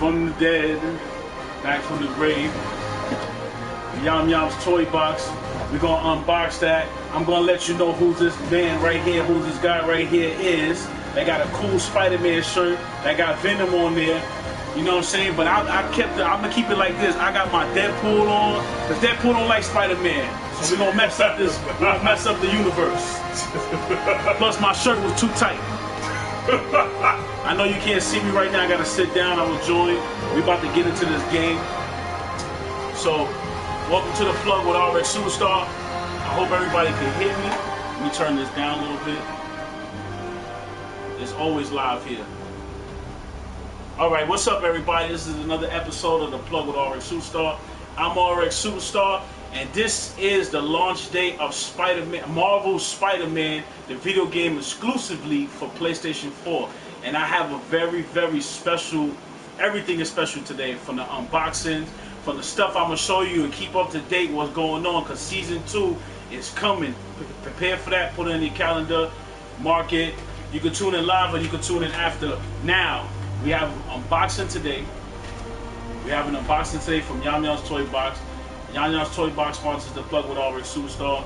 from the dead, back from the grave. Yum Yum's toy box. We're gonna unbox that. I'm gonna let you know who this man right here, who this guy right here is. They got a cool Spider-Man shirt. That got Venom on there. You know what I'm saying? But I'm gonna keep it like this. I got my Deadpool on, because Deadpool don't like Spider-Man. So we're gonna mess up this. We're gonna mess up the universe. Plus my shirt was too tight. I know you can't see me right now. I gotta sit down. I will join. We about to get into this game. So, welcome to the plug with Rxsuperstar. I hope everybody can hear me. Let me turn this down a little bit. It's always live here. Alright, what's up everybody? This is another episode of the plug with Rxsuperstar. I'm Rxsuperstar, and this is the launch day of Spider-Man, Marvel's Spider-Man, the video game exclusively for PlayStation 4. And I have a very, very special, everything is special today, from the unboxing, from the stuff I'm going to show you and keep up to date what's going on, because Season 2 is coming. Prepare for that, put it in your calendar, mark it. You can tune in live or you can tune in after. Now, we have unboxing today. We have an unboxing today from Yum Yum's Toy Box. Yum Yum's Toy Box sponsors the plug with Rxsuperstar.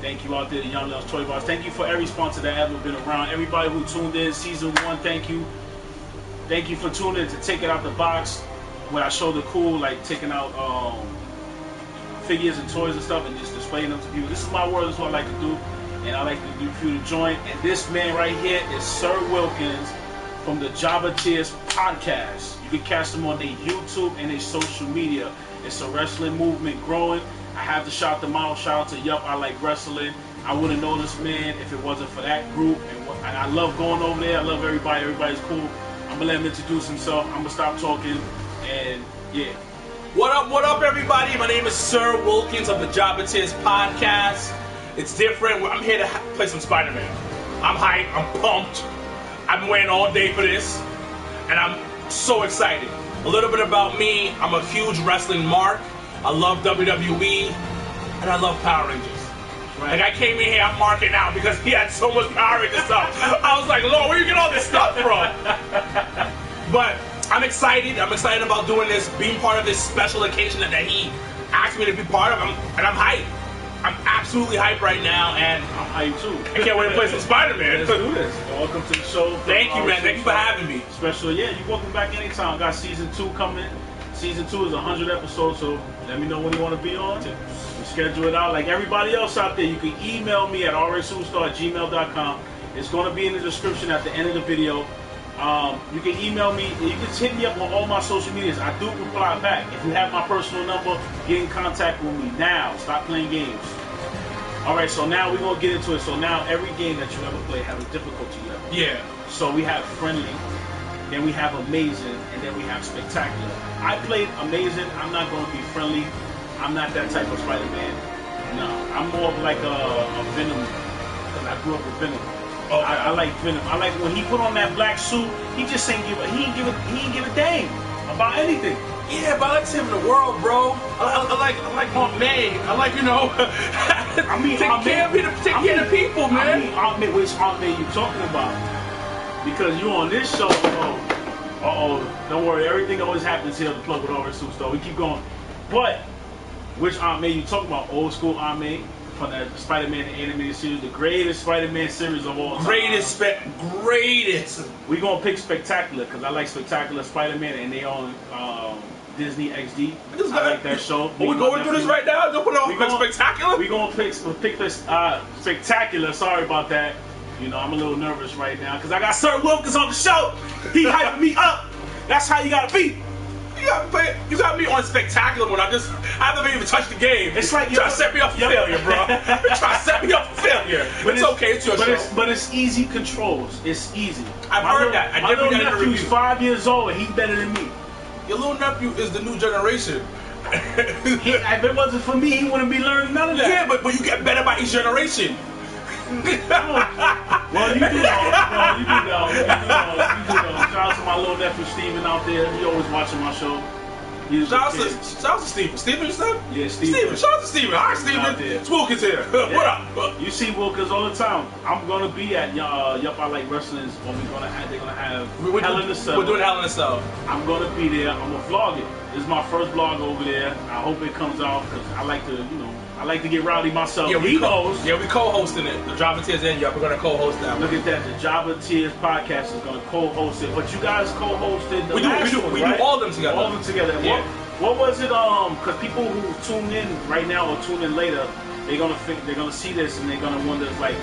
Thank you out there to Yum Yum's Toy Box. Thank you for every sponsor that ever been around. Everybody who tuned in Season 1, thank you. Thank you for tuning in to take it out the box, where I show the cool, like taking out figures and toys and stuff and just displaying them to people. This is my world, this is what I like to do. And I like to do for you to join. And this man right here is Sir Wilkins from the Jabba Tears podcast. You can catch them on their YouTube and their social media. It's a wrestling movement growing. I have to shout them out. Shout out to Yup, I Like Wrestling. I wouldn't know this man if it wasn't for that group. And I love going over there. I love everybody. Everybody's cool. I'm gonna let him introduce himself. I'm gonna stop talking. And yeah. What up, everybody? My name is Sir Wilkins of the Jabba Tears podcast. It's different. I'm here to play some Spider-Man. I'm hyped. I'm pumped. I've been waiting all day for this, and I'm so excited. A little bit about me. I'm a huge wrestling mark. I love WWE, and I love Power Rangers. Right. Like, I came in here, I'm marking out because he had so much Power Rangers stuff. I was like, Lord, where you get all this stuff from? But I'm excited. I'm excited about doing this, being part of this special occasion that he asked me to be part of, and I'm hyped. I'm absolutely hyped right now, and I'm hyped too. I can't wait to play some Spider-Man. Let's do this. Welcome to the show. Thank you, man. Thank you for having me. Special, yeah, you're welcome back anytime. Got Season 2 coming. Season 2 is 100 episodes, so let me know when you want to be on. We schedule it out like everybody else out there. You can email me at rxsuperstar@gmail.com. It's going to be in the description at the end of the video. You can email me. You can hit me up on all my social medias. I do reply back. If you have my personal number, get in contact with me now. Stop playing games. Alright, so now we're going to get into it. So now every game that you ever play has a difficulty level. Yeah. So we have friendly, then we have amazing, and then we have spectacular. I played amazing. I'm not going to be friendly. I'm not that type of Spider-Man. No, I'm more of like a Venom, because I grew up with Venom. Okay. I like Venom. I like when he put on that black suit. He just ain't give a dang about anything. Yeah, but I like saving the world, bro. I like Aunt May. I like, you know, I mean, take care of the people, man. I mean, Aunt May, which Aunt May you talking about? Because you on this show. Don't worry. Everything always happens here at the plug with Rxsuperstar. We keep going. But which Aunt May you talking about? Old school Aunt May from the Spider-Man animated series, the greatest Spider-Man series of all time. Greatest. We gonna pick Spectacular because I like Spectacular Spider-Man, and they on Disney XD. I like that show. Are we going through this right now? Don't put on Spectacular. We gonna pick Spectacular. Sorry about that. You know, I'm a little nervous right now because I got Sir Wilkins on the show. He hyping me up. That's how you gotta be. You got me on Spectacular when I haven't even touched the game. It's like you're trying to set me up for failure, bro. You're trying to set me up for failure. But it's okay, it's your show. But it's easy controls. It's easy. I've heard that. My little nephew's 5 years old and he's better than me. Your little nephew is the new generation. If it wasn't for me, he wouldn't be learning none of that. Yeah, but you get better by each generation. Well, you do know. Shout out to my little nephew Steven out there. He always watching my show. He's Shout out to Steven. Steven, you said? Yeah, Steven. Shout out to Steven. Hi, Steven. Swook is here. Yeah. What up? You see Wilkins all the time. I'm gonna be at Yup I Like Wrestling when they're gonna have Hell in the Cell. We're doing Hell in the Cell. I'm gonna be there. I'm gonna vlog it. This is my first vlog over there. I hope it comes out because I like to, I like to get rowdy myself. Yeah, we co-hosting it. The Java Tears and Yup, we're gonna co-host that. Look at that. The Java Tears podcast is gonna co-host it. But you guys co-hosted the last one, we right? do all of them together. All of them together. Yeah. What was it? Because people who tune in right now or tune in later, they're gonna see this and they're gonna wonder like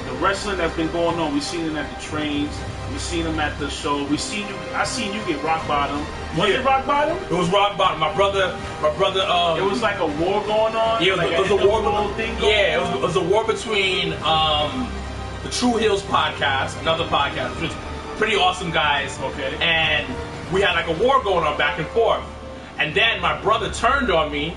the wrestling that's been going on. We've seen them at the trains. We've seen them at the show. I seen you get rock bottom. Was it rock bottom? It was rock bottom. My brother. It was like a war going on. Yeah, like it was a war. Thing Yeah, it was a war between the True Hills podcast, another podcast, which is pretty awesome guys. Okay. And we had like a war going on back and forth. And then my brother turned on me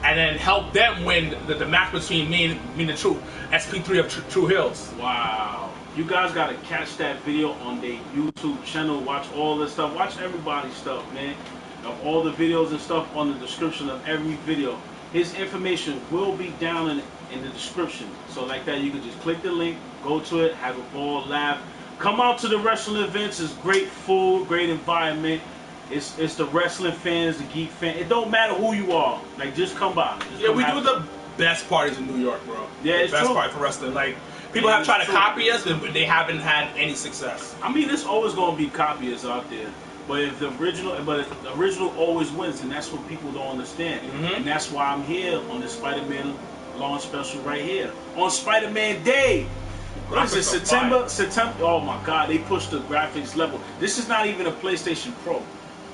and then helped them win the match between me and the True SP3 of True Hills. Wow. You guys gotta catch that video on their YouTube channel. Watch all this stuff. Watch everybody's stuff, man. Of all the videos and stuff on the description of every video. His information will be down in the description. So like that, you can just click the link, go to it, have a ball, laugh. Come out to the wrestling events. It's great food, great environment. It's the wrestling fans, the geek fans. It don't matter who you are. Like, just come by. We do the best parties in New York, bro. Yeah, it's best true. party for wrestling. Like, people have tried to copy us, but they haven't had any success. I mean, there's always gonna be copyists out there. But if the original always wins, and that's what people don't understand. Mm-hmm. And that's why I'm here on the Spider-Man launch special right here on Spider-Man Day. What is it? September. Oh my God, they pushed the graphics level. This is not even a PlayStation Pro.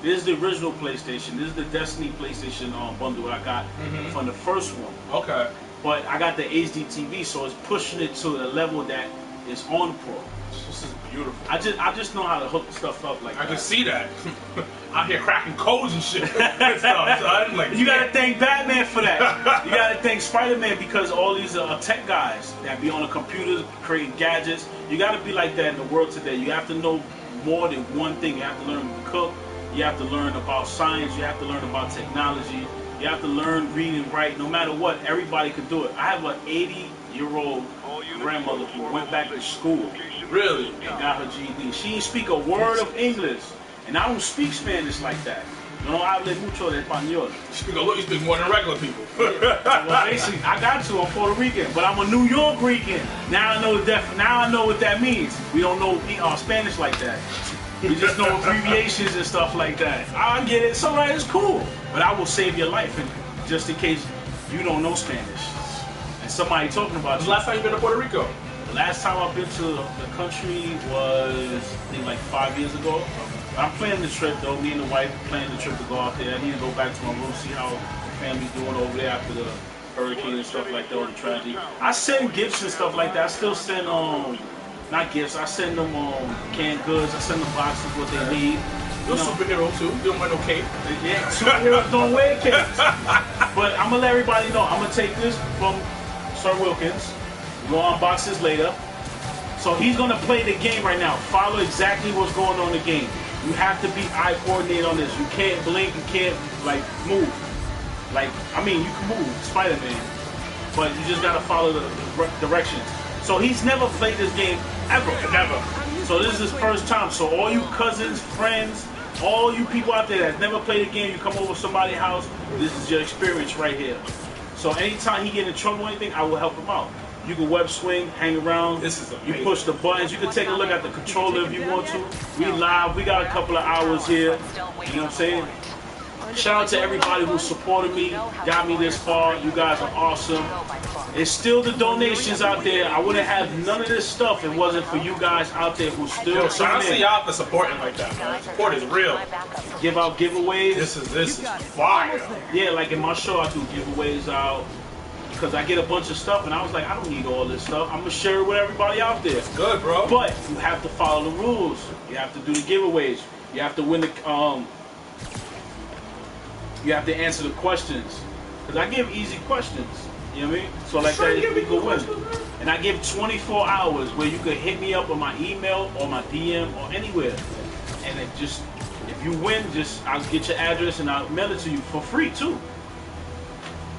This is the original PlayStation. This is the Destiny PlayStation bundle I got from the first one. Okay. But I got the HD TV, so it's pushing it to a level that is on Pro. This is beautiful. I just know how to hook stuff up like that. I can see that. Out here cracking codes and shit. And stuff, son. Like, you gotta thank Batman for that. You gotta thank Spider-Man because all these tech guys that be on the computers creating gadgets. You gotta be like that in the world today. You have to know more than one thing. You have to learn to cook. You have to learn about science. You have to learn about technology. You have to learn, read, and write. No matter what, everybody could do it. I have an 80-year-old grandmother who went back to school. Really? And got her GED. She didn't speak a word of English. And I don't speak Spanish like that. Yo no hablo mucho de español. You speak more than regular people. Well, basically, I got to. I'm Puerto Rican, but I'm a New York Rican. Now I know what that means. We don't know Spanish like that. We just know abbreviations and stuff like that. I get it. So it's cool. But I will save your life just in case you don't know Spanish. And somebody talking about you. Last time you been to Puerto Rico? The last time I've been to the country was, I think, like 5 years ago. I'm planning the trip, though. Me and the wife are planning the trip to go out there. I need to go back to my room, see how the family's doing over there after the hurricane and stuff like that, or the tragedy. I send gifts and stuff like that. I still send, not gifts, I send them canned goods. I send them boxes, what they need. You're a superhero, too. You don't wear no cape. Yeah, superheroes don't wear capes. But I'm going to let everybody know. I'm going to take this from Sir Wilkins. We'll unbox this later. So he's going to play the game right now. Follow exactly what's going on in the game. You have to be eye coordinated on this. You can't blink. You can't, move. You can move, Spider-Man. But you just got to follow the directions. So he's never played this game ever. Never. So this is his first time. So all you cousins, friends, all you people out there that never played a game, you come over to somebody's house, this is your experience right here. So anytime he get in trouble or anything, I will help him out. You can web swing, hang around. This is amazing. You push the buttons. You can take a look at the controller if you want to. We live. We got a couple of hours here. You know what I'm saying? Shout out to everybody who supported me, got me this far. You guys are awesome. It's still the donations out there. I wouldn't have none of this stuff if it wasn't for you guys out there who still shout out to y'all for supporting like that, man. Support is real. Give out giveaways. This is fire. Yeah, like in my show, I do giveaways out. Because I get a bunch of stuff, and I was like, I don't need all this stuff. I'm going to share it with everybody out there. It's good, bro. But you have to follow the rules. You have to do the giveaways. You have to win the, you have to answer the questions. Because I give easy questions. You know what I mean? So like that, you can win. And I give 24 hours where you can hit me up on my email or my DM or anywhere. And it just, if If you win, I'll get your address and I'll mail it to you for free too.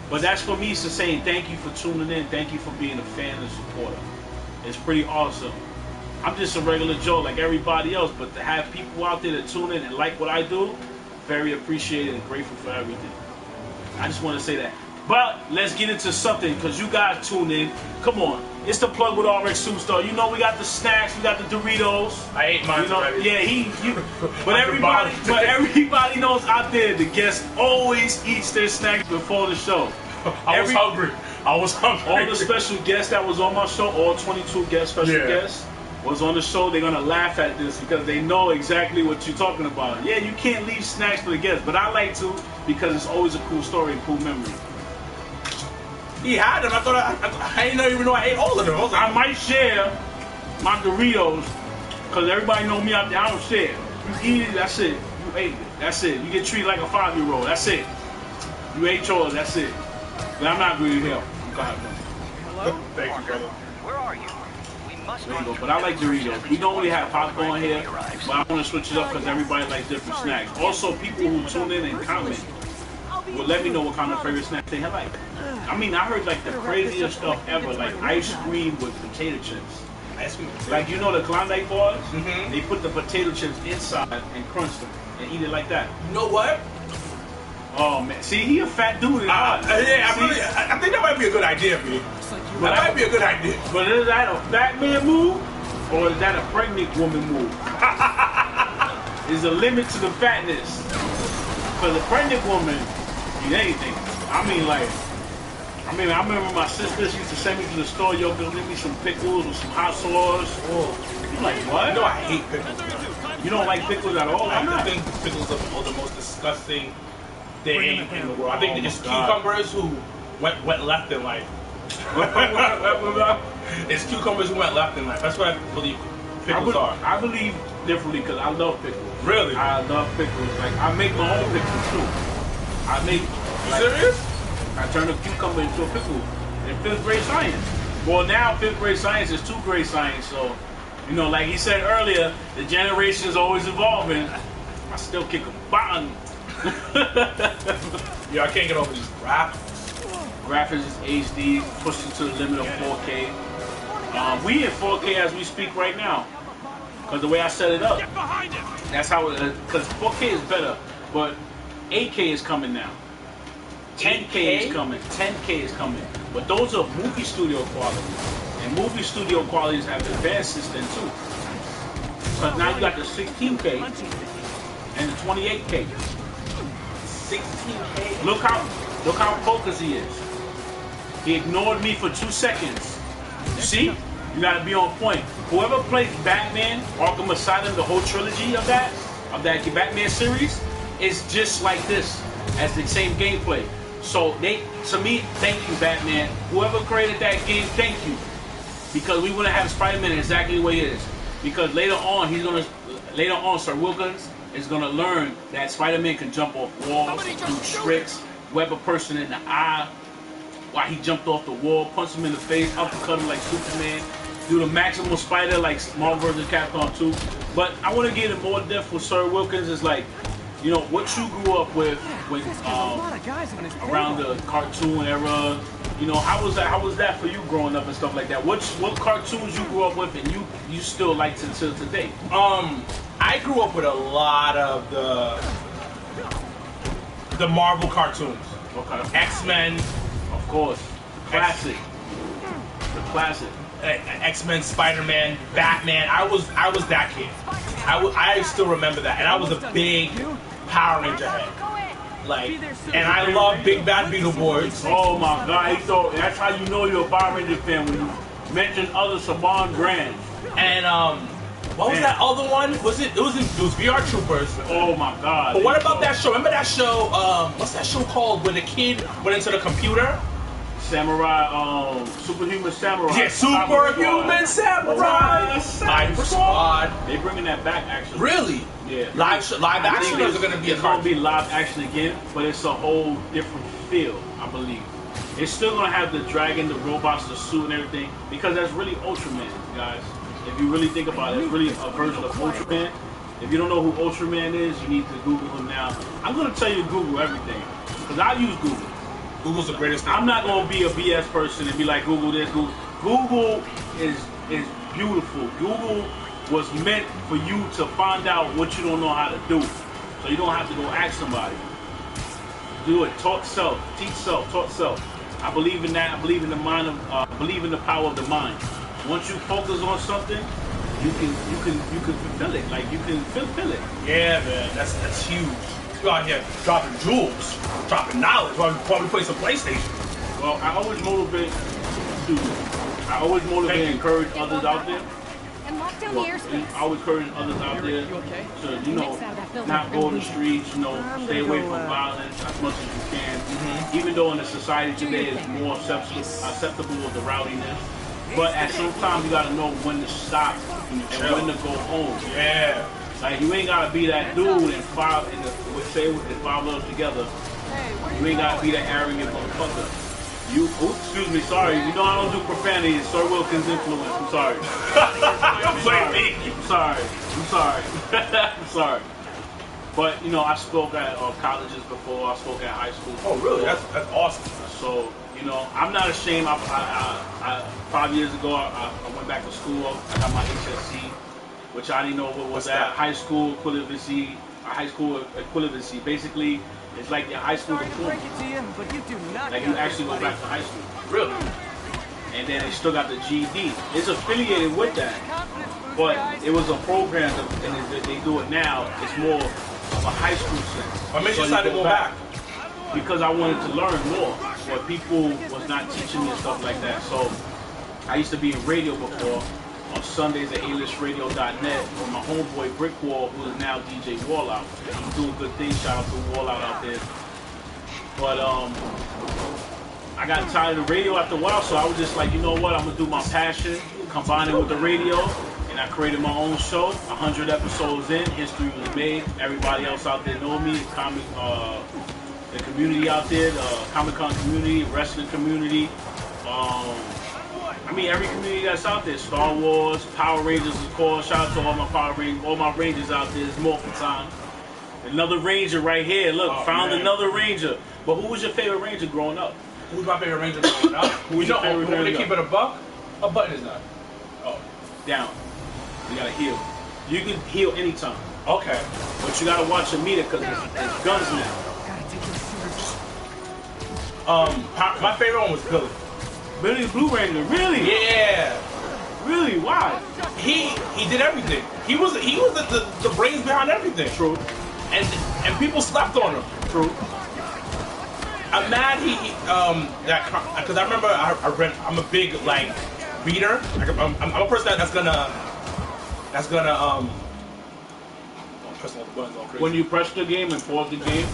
But that's for me to saying thank you for tuning in, thank you for being a fan and supporter. It's pretty awesome. I'm just a regular Joe like everybody else, but to have people out there that tune in and like what I do, very appreciated and grateful for everything. I just want to say that. But let's get into something, because you guys tune in. Come on. It's the plug with Rxsuperstar. You know we got the snacks, we got the Doritos. I ate mine already. Yeah, but everybody knows out there the guest always eats their snacks before the show. I was hungry. All the special guests that was on my show, all 22 special guests was on the show. They're gonna laugh at this because they know exactly what you're talking about. Yeah, you can't leave snacks for the guests, but I like to because it's always a cool story and cool memory. He had them. I thought I didn't even know I ate all of them. I might share my Doritos because everybody know me out there. I don't share. You eat it, that's it. You ate it, that's it. You get treated like a 5-year-old. That's it. You ate yours, that's it. But I'm not really here. Hello? Thank you, brother. Where are you? We must There you go. But I like Doritos. We normally have popcorn here, but I want to switch it up because everybody likes different snacks. Also, people who tune in and comment will let me know what kind of favorite snack they like. I mean, I heard like the craziest stuff ever, like ice cream with potato chips. Ice cream. Like, you know the Klondike bars? Mm-hmm. They put the potato chips inside and crunch them and eat it like that. You know what? Oh man, see, he a fat dude. Yeah, I think that might be a good idea, man. That might be a good idea. But is that a fat man move or is that a pregnant woman move? There's a limit to the fatness. For the pregnant woman, eat anything. I remember my sister, she used to send me to the store, yo, go get me some pickles or some hot sauce. I'm like, what? You know I hate pickles. You don't like pickles at all? I think pickles are the most disgusting thing in the world. I think they're just cucumbers who went left in life. It's cucumbers who went left in life. That's what I believe pickles are. I believe differently because I love pickles. Really? I love pickles. Like, I make my own pickles too. I make. Like, serious? I turn a cucumber into a pickle in 5th grade science. Well, now 5th grade science is 2nd grade science, so, you know, like he said earlier, the generation is always evolving. I still kick a button. Yeah, I can't get over these graphics. Graphics is HD, pushed it to the limit of 4K. We in 4K as we speak right now, because the way I set it up. Get behind him! That's how it, because 4K is better, but 8K is coming now. 10K is coming. 10K is coming. But those are movie studio quality. And movie studio qualities have advances then too. Because now you got the 16K and the 28K. 16K. Look how focused he is. He ignored me for 2 seconds. You see? You gotta be on point. Whoever plays Batman, Arkham Asylum, the whole trilogy of that Batman series, is just like this, as the same gameplay. So to me, thank you, Batman. Whoever created that game, thank you. Because we wanna have Spider-Man exactly the way he is. Because later on, Sir Wilkins is gonna learn that Spider-Man can jump off walls, do tricks, web a person in the eye, while he jumped off the wall, punched him in the face, uppercut him like Superman, do the maximum spider like Marvel vs. Capcom 2. But I want to get in more depth with Sir Wilkins is like, you know, what you grew up with when around the cartoon era. You know, how was that for you growing up and stuff like that? What cartoons you grew up with and you still like until today? I grew up with a lot of the Marvel cartoons. Okay. X-Men. Of course. Classic. The classic. X-Men, Spider-Man, Batman. I was that kid. I still remember that, and I was a big Power Ranger head. Like, and I love Big Bad Beetleborgs. Oh my God! So that's how you know you're a Power Ranger fan when you mention other Saban brands. And what was that other one? It was VR Troopers. Oh my God! But what about that show? Remember that show? What's that show called? Where the kid went into the computer? Samurai, Superhuman Samurai. Yeah, Superhuman Samurai. Cyber Squad. They bringing that back actually. Really? Yeah. Live action is going to be a It's going to be live action again, but it's a whole different feel, I believe. It's still going to have the dragon, the robots, the suit, and everything, because that's really Ultraman, guys. If you really think about it, it's really a version of Ultraman. If you don't know who Ultraman is, you need to Google him now. I'm gonna tell you to Google everything because I use Google. Google's the greatest thing. I'm not gonna be a BS person and be like Google this, Google. Google is beautiful. Google was meant for you to find out what you don't know how to do, so you don't have to go ask somebody. Do it. Taught self. Teach self. Taught self. I believe in that. I believe in the mind of. Believe in the power of the mind. Once you focus on something, you can fulfill it. Like you can fulfill it. Yeah, man, that's huge. You out here dropping jewels, dropping knowledge while we probably play some PlayStation. Well, I always motivate and encourage others out there. And lock down Well, the airspace. I always encourage others out there to, not go on the streets, stay away from violence as much as you can. Even though in the society today it's more acceptable with the rowdiness. But at some time you gotta know when to stop and when to go home. Yeah. Like you ain't gotta be that dude with five of us together. You ain't gotta be that arrogant motherfucker. Excuse me, sorry. You know I don't do profanity. It's Sir Wilkins' influence. I'm sorry. Don't blame me. I'm sorry. I'm sorry. But I spoke at colleges before. I spoke at high school. Oh, really? That's awesome. So I'm not ashamed. I 5 years ago I went back to school. I got my HSC, which I didn't know what was that. High school equivalency. Basically, it's like your high school diploma. Like you actually go back to high school. Really? And then they still got the GED. It's affiliated with that, but it was a program, and they do it now. It's more of a high school sense. What made you decide to go back? Because I wanted to learn more, but people was not teaching me stuff like that. So I used to be in radio before. On Sundays at A-listradio.net with my homeboy Brickwall, who is now DJ Wallout. He's doing good things. Shout out to Wallout out there. But I got tired of the radio after a while, so I was just like, you know what? I'm gonna do my passion, combine it with the radio, and I created my own show. 100 episodes in, history was made. Everybody else out there know me. The community out there, the Comic-Con community, wrestling community. Every community that's out there, Star Wars, Power Rangers, of course. Shout out to all my Rangers out there. It's morphin' time. Another Ranger right here. Look, found another Ranger. But who was your favorite Ranger growing up? Who's my favorite Ranger growing up? Who's your favorite Ranger? When they keep it a buck, a button is not. Oh. Down. You gotta heal. You can heal anytime. Okay. But you gotta watch your meter because it's guns now. My favorite one was Billy. Billy the Blue Ranger, really? Yeah. Really? Why? He did everything. He was the brains behind everything. True. And people slept on him. True. I'm mad because I remember I'm a big reader. I'm a person that's gonna pressing all the buttons all crazy. When you press the game and pause the game,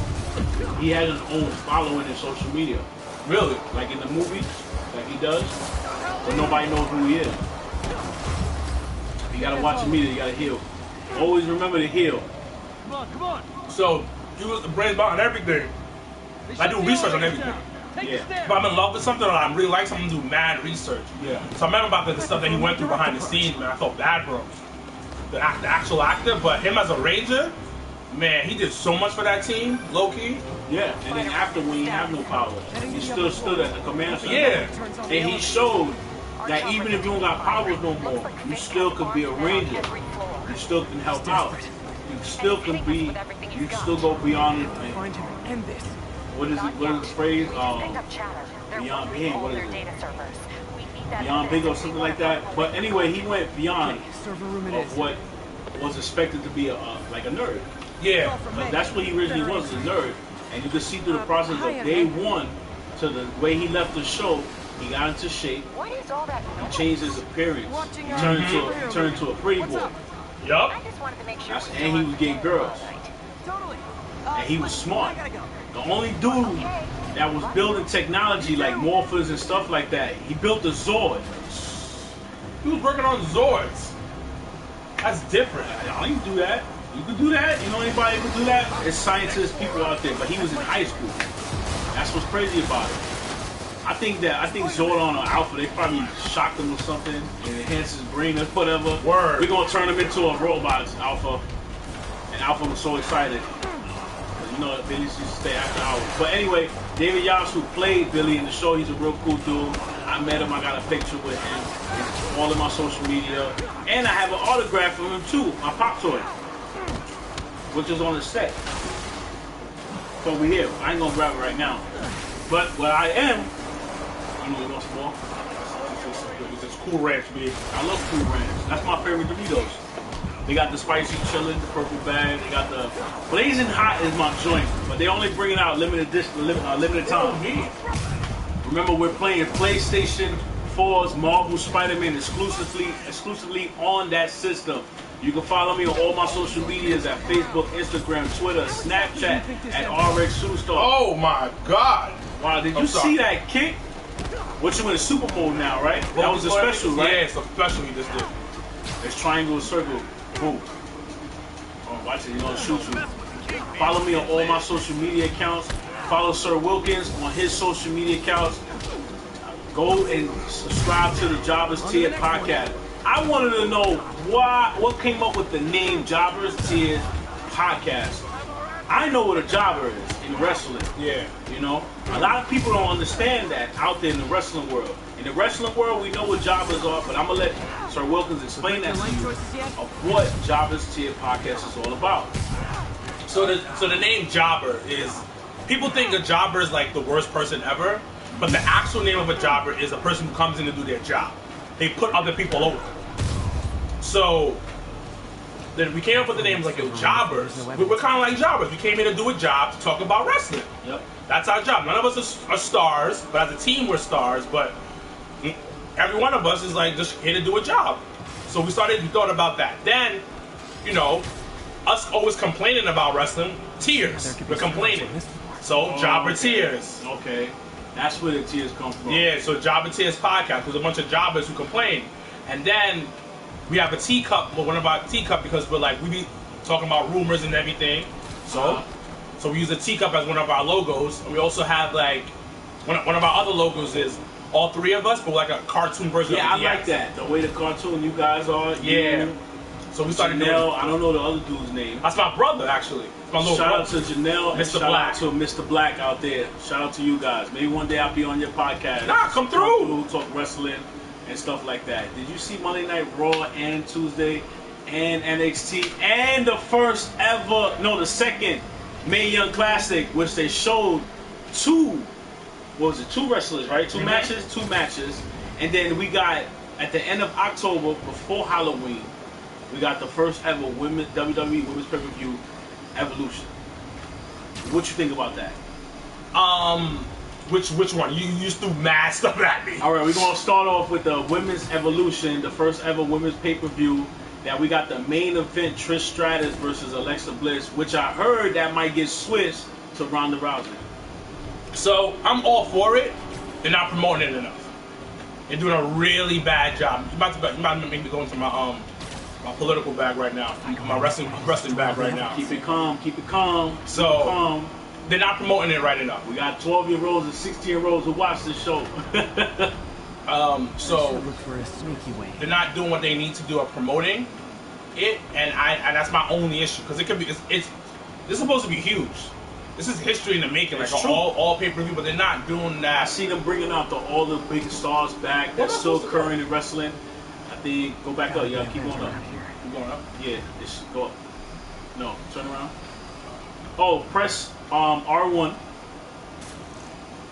he has his own following in social media. Really? Like in the movies that he does, but nobody knows who he is. You gotta watch the media, you gotta heal. Always remember to heal. Come on. So, you was the brains behind everything. I do research on everything. Yeah. If I'm in love with something or I really like something, I do mad research. Yeah. So I remember about the stuff that he went through behind the scenes, man. I felt bad for him. The actual actor, but him as a Ranger, man, he did so much for that team, low-key. Yeah, and then after when he have no power, he still stood at the command center. Yeah. And he showed that even if you don't got powers no more, you still could be a Ranger. You still can help out. You still can be, you can still go beyond it. What is it? What is the phrase? Beyond being, what is it? Beyond big or something like that. But anyway, he went beyond of what was expected to be a nerd. Yeah. But that's what he originally was, a nerd. And you can see through the process of day one to the way he left the show, he got into shape. He changed his appearance. He turned into a pretty boy. Yup. And he was getting girls. And he was smart. The only dude that was building technology like morphers and stuff like that, he built a Zord. He was working on Zords. That's different. I can do that. You can do that. You know anybody who can do that? There's scientists, people out there, but he was in high school. That's what's crazy about it. I think Zordon or Alpha, they probably shocked him or something and enhanced his brain or whatever. Word. We're gonna turn him into a robot, Alpha. And Alpha was so excited. You know, Billy used to stay after hours. But anyway, David Yops, who played Billy in the show, he's a real cool dude. I met him, I got a picture with him. It's all in my social media. And I have an autograph from him too, my pop toy, which is on the set. So we here. I ain't gonna grab it right now. But what I am, you know, you want some more? It's Cool Ranch, baby. I love Cool Ranch. That's my favorite Doritos. They got the spicy chillin', the purple bag. They got the blazing hot is my joint, but they only bring it out limited time. Remember, we're playing PlayStation 4's Marvel Spider-Man exclusively on that system. You can follow me on all my social medias at Facebook, Instagram, Twitter, Snapchat at Rxsuperstar. Oh my God! Wow, did you see that kick? What you in super mode now, right? That was a special, right? Yeah, it's a special he just did. It's triangle, circle, boom. Oh, watch it, he's gonna shoot you. Follow me on all my social media accounts. Follow Sir Wilkins on his social media accounts. Go and subscribe to the Jobbers Tier podcast. I wanted to know what came up with the name Jobbers Tier podcast. I know what a jobber is in wrestling. Yeah. You know, a lot of people don't understand that out there in the wrestling world. In the wrestling world, we know what jobbers are, but I'm gonna let Sir Wilkins explain that to you of what Jobbers Tier podcast is all about. So the name Jobber is, people think a jobber is like the worst person ever, but the actual name of a jobber is a person who comes in to do their job. They put other people over. So then we came up with the names like jobbers. We're kind of like jobbers. We came here to do a job, to talk about wrestling. Yep. That's our job. None of us are stars, but as a team we're stars. But every one of us is like just here to do a job. So we thought about that. Then, you know, us always complaining about wrestling, tears. We're complaining. So Jobber Tears. Okay. That's where the tears come from. Yeah, so Jobber Tears podcast. There's a bunch of jobbers who complain. And then we have a teacup, one of our teacup, because we be talking about rumors and everything. So we use a teacup as one of our logos. And we also have like one of our other logos is all three of us, but like a cartoon version. Yeah, of I like that. The way the cartoon you guys are. Yeah. So we started Janelle, I don't know the other dude's name. That's my brother, actually. It's my little Shout brother. out to Janelle and Mr. shout Black. out to Mr. Black out there. Shout out to you guys. Maybe one day I'll be on your podcast. Nah, come through. Talk wrestling and stuff like that. Did you see Monday Night Raw and Tuesday and NXT and the second Mae Young Classic, which they showed two wrestlers, right? Two matches. And then we got, at the end of October, before Halloween, we got the first ever WWE Women's Pay-Per-View, Evolution. What you think about that? Which one? You used to mad stuff at me. All right, we're gonna start off with the Women's Evolution, the first ever Women's Pay-Per-View. That we got the main event, Trish Stratus versus Alexa Bliss, which I heard that might get switched to Ronda Rousey. So I'm all for it. They're not promoting it enough. They're doing a really bad job. You about to make me go into my political bag right now. My wrestling bag right now. Keep it calm. So they're not promoting it right enough. We got 12-year-olds and 16-year-olds who watch this show. So Look for a sneaky way. they're not doing what they need to do of promoting it, and that's my only issue, because it could be it's supposed to be huge. This is history in the making, like all pay-per-view, but they're not doing that. I see them bringing out all the big stars back that's still occurring in wrestling. I think go back up, yeah, keep going up. Keep going up. Yeah, just go up. No, turn around. Oh, press R1.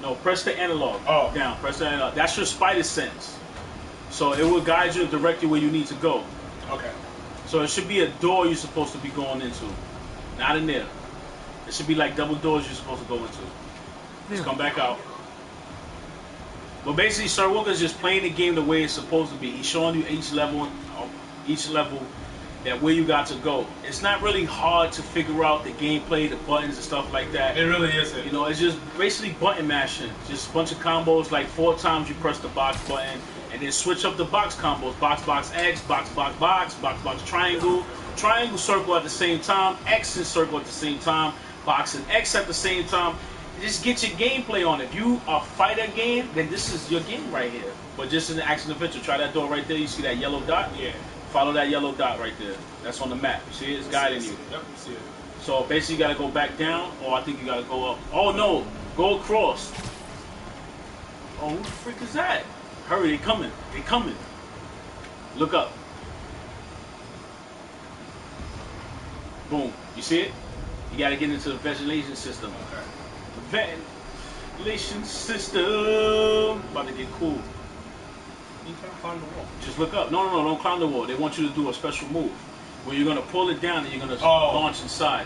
No, press the analog. Oh. Down. Press the analog. That's your spider sense. So it will guide you and direct you where you need to go. Okay. So it should be a door you're supposed to be going into. Not in there. It should be like double doors you're supposed to go into. Just come back out. But basically, Sir Wilkins just playing the game the way it's supposed to be. He's showing you each level that where you got to go. It's not really hard to figure out the gameplay, the buttons and stuff like that. It really isn't. You know, it's just basically button mashing. Just a bunch of combos, like 4 times you press the box button, and then switch up the box combos. Box, box, X, box, box, box, box, box, triangle. Triangle, circle at the same time. X and circle at the same time. Box and X at the same time. Just get your gameplay on it. If you are fighter game, then this is your game right here. But just in the action adventure, try that door right there. You see that yellow dot? Yeah. Follow that yellow dot right there. That's on the map. You see it? It's guiding you. Yep, see it. So basically, you gotta go back down, or I think you gotta go up. Oh no, go across. Oh, who the frick is that? Hurry, they coming. They coming. Look up. Boom. You see it? You gotta get into the ventilation system. Okay. Ventilation system. About to get cool. You can't climb the wall. Just look up. No, don't climb the wall. They want you to do a special move where you're gonna pull it down and you're gonna launch inside.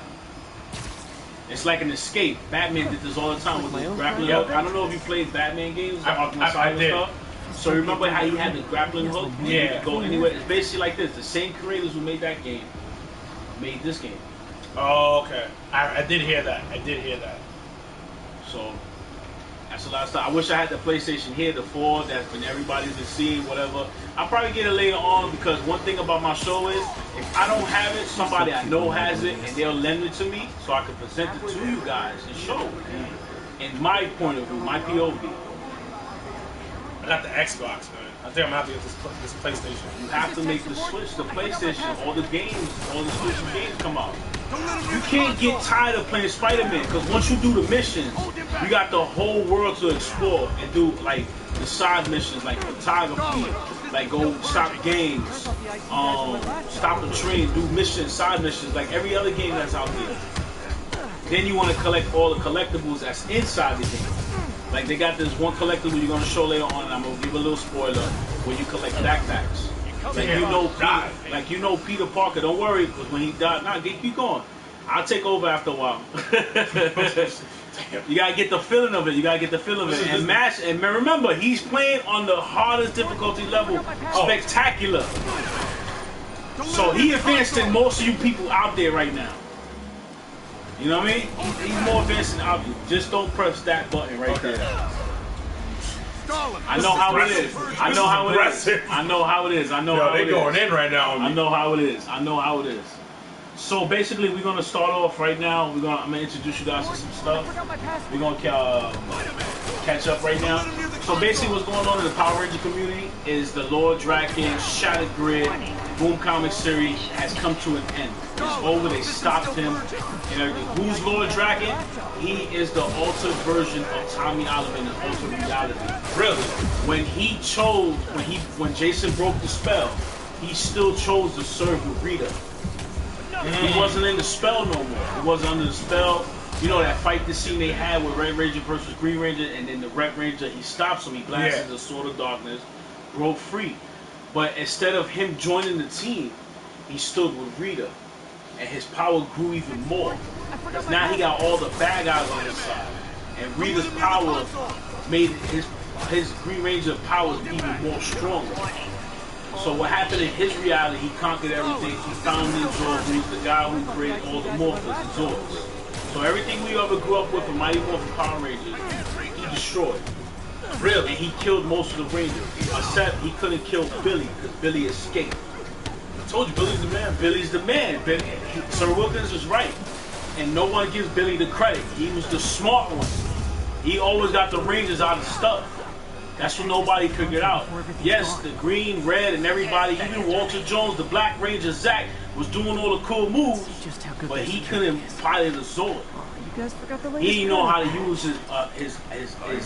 It's like an escape. Batman did this all the time with his grappling hook. I don't know if you played Batman games. I did. Stuff. So remember how he had the grappling hook? Yeah. You could go anywhere. It's basically like this. The same creators who made that game made this game. Oh, okay. I did hear that. So that's a lot of stuff. I wish I had the PlayStation here, the 4, that's been everybody's been seeing, whatever. I'll probably get it later on because one thing about my show is if I don't have it, somebody I know has it and they'll lend it to me so I can present it to you guys and show in my point of view, my POV. I got the Xbox, man. I think I'm gonna have to get this PlayStation. You have to make the switch, the PlayStation, all the games, all the exclusive games come out. You can't get tired of playing Spider-Man because once you do the missions, you got the whole world to explore and do like the side missions, like photography, like go stop games, stop a train, do missions, side missions, like every other game that's out there. Then you want to collect all the collectibles that's inside the game. Like they got this one collectible you're gonna show later on, and I'm gonna give a little spoiler where you collect backpacks. Like you know Peter Parker. Don't worry, because when he died, keep going. I'll take over after a while. You gotta get the feeling of it. And remember, he's playing on the hardest difficulty level, spectacular. So he advanced than most of you people out there right now. You know what I mean? He's more advanced than out there. Just don't press that button right there. I know how it is. I know how it is. They're going in right now. I know how it is. So basically, we're gonna start off right now. I'm gonna introduce you guys to some stuff. We're gonna catch up right now. So basically, what's going on in the Power Ranger community is the Lord Draken Shattered Grid Boom Comic series has come to an end. It's over. They stopped him and everything. Who's Lord Draken? He is the altered version of Tommy Oliver in an altered reality. Really? When Jason broke the spell, he still chose to serve with Rita. He wasn't in the spell no more. He wasn't under the spell. You know that fight, the scene they had with Red Ranger versus Green Ranger, and then the Red Ranger, he stops him, he blasts the Sword of Darkness, broke free. But instead of him joining the team, he stood with Rita, and his power grew even more. Because now he got all the bad guys on his side, and Rita's power made his Green Ranger powers even more stronger. So what happened in his reality, he conquered everything. He found the Zord, who's the guy who created all the Morphers, the Zords. So everything we ever grew up with in Mighty Morphin Power Rangers, he destroyed. Really? And he killed most of the Rangers. Except he couldn't kill Billy, because Billy escaped. I told you, Billy's the man. Billy's the man. Sir Wilkins is right. And no one gives Billy the credit. He was the smart one. He always got the Rangers out of stuff. That's what nobody figured out. Yes, the green, red, and everybody, even Walter Jones, the Black Ranger Zach, was doing all the cool moves, but he couldn't pilot a Zord. He didn't know how to use his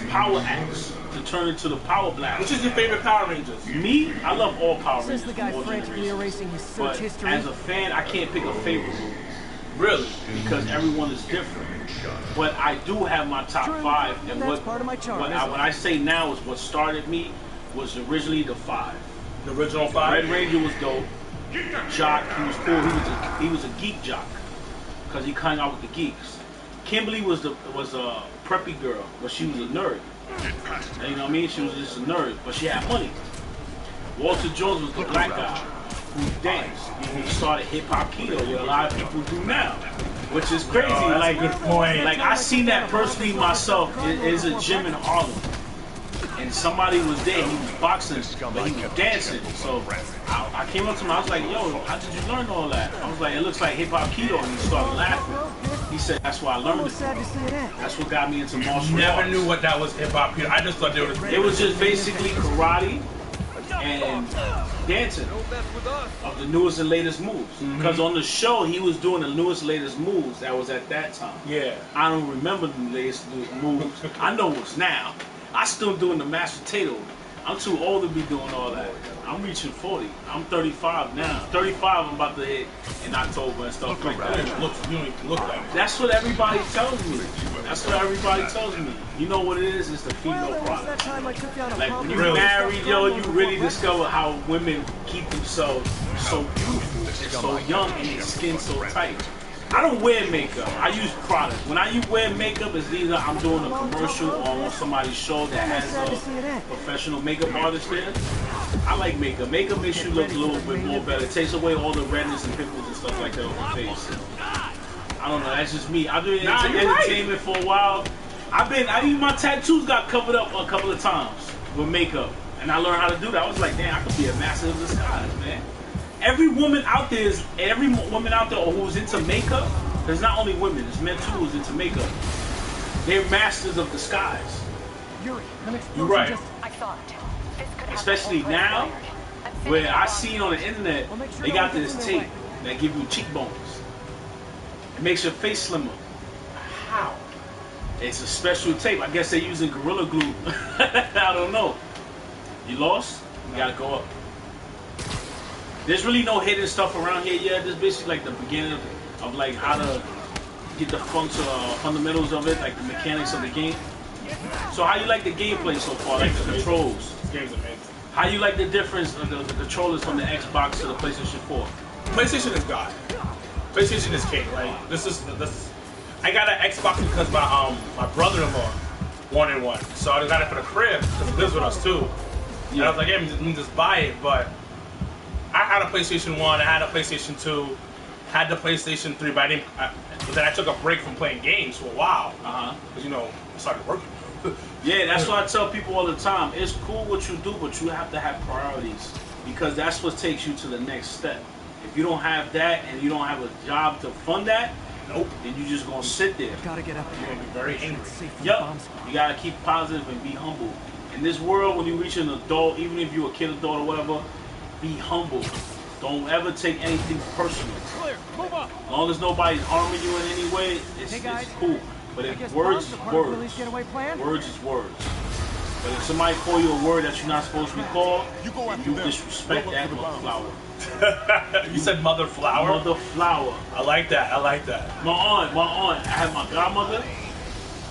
power axe to turn into the Power Blast. Which is your favorite Power Rangers? Me? I love all Power Rangers. The guy frantically erasing his search history. As a fan, I can't pick a favorite movie. Really? Because everyone is different. But I do have my top 5, and what I say now is what started me was originally the 5. The original 5? Red Ranger was dope. Jock, he was cool. He was a geek jock because he hung out with the geeks. Kimberly was a preppy girl, but she was a nerd. And you know what I mean? She was just a nerd, but she had money. Walter Jones was the black guy who danced. He started hip hop keto, what a lot of people do now. Which is crazy. That's a good point. Like I seen that personally myself. It's a gym in Harlem, and somebody was there. He was boxing, but he was dancing. So I came up to him. I was like, "Yo, how did you learn all that?" I was like, "It looks like hip hop keto," and he started laughing. He said, "That's why I learned it. That's what got me into martial arts." Never knew what that was hip hop keto. I just thought it was just basically karate and dancing of the newest and latest moves. Because on the show, he was doing the newest, latest moves that was at that time. Yeah. I don't remember the latest moves. I know what's now. I still doing the mashed potato. I'm too old to be doing all that. I'm reaching 40. I'm 35 now. 35 I'm about to hit in October and stuff like that. You don't even look like it. That's what everybody tells me. That's what everybody tells me. You know what it is? It's the female That product. time I took down a Like when pump. you're married, yo, you really discover how women keep themselves so beautiful and so young and their skin so tight. I don't wear makeup. I use product. When I wear makeup, it's either I'm doing a commercial or on somebody's show that has a professional makeup artist there. I like makeup. Makeup makes you look a little bit more better. It takes away all the redness and pimples and stuff like that on your face. I don't know. That's just me. I've been in entertainment for a while. My tattoos got covered up a couple of times with makeup, and I learned how to do that. I was like, damn, I could be a master of disguise, man. Every woman out there who's into makeup, there's not only women, there's men too who's into makeup. They're masters of disguise. Yuri, You're right. I thought this could have Especially been now, I'm where sending I it seen on the internet, they got this tape that give you cheekbones. It makes your face slimmer. How? It's a special tape. I guess they're using Gorilla Glue. I don't know. You lost? You gotta go up. There's really no hidden stuff around here yet. This is basically like the beginning of like how to get the fundamentals of it, like the mechanics of the game. So how you like the gameplay so far, like the controls? This game's amazing. How you like the difference of the controllers from the Xbox to the PlayStation 4? PlayStation is God. PlayStation is king. Like this. I got an Xbox because my brother-in-law wanted one, so I got it for the crib because he lives with us too. And I was like, yeah, let me just buy it. But I had a PlayStation 1, I had a PlayStation 2, had the PlayStation 3, but then I took a break from playing games for a while. Because I started working. Yeah, that's why I tell people all the time. It's cool what you do, but you have to have priorities because that's what takes you to the next step. If you don't have that and you don't have a job to fund that, then you just gonna sit there. Gotta get up You're there. gonna be very angry. Yup. You gotta keep positive and be humble. In this world, when you reach an adult, even if you're a kid, adult, or whatever, be humble. Don't ever take anything personal. Clear, move up. As long as nobody's harming you in any way, it's cool. But if words is words. Words is words. But if somebody call you a word that you're not supposed to be called, you disrespect that mother flower. You said mother flower? Mother flower. I like that. My aunt, I have my godmother.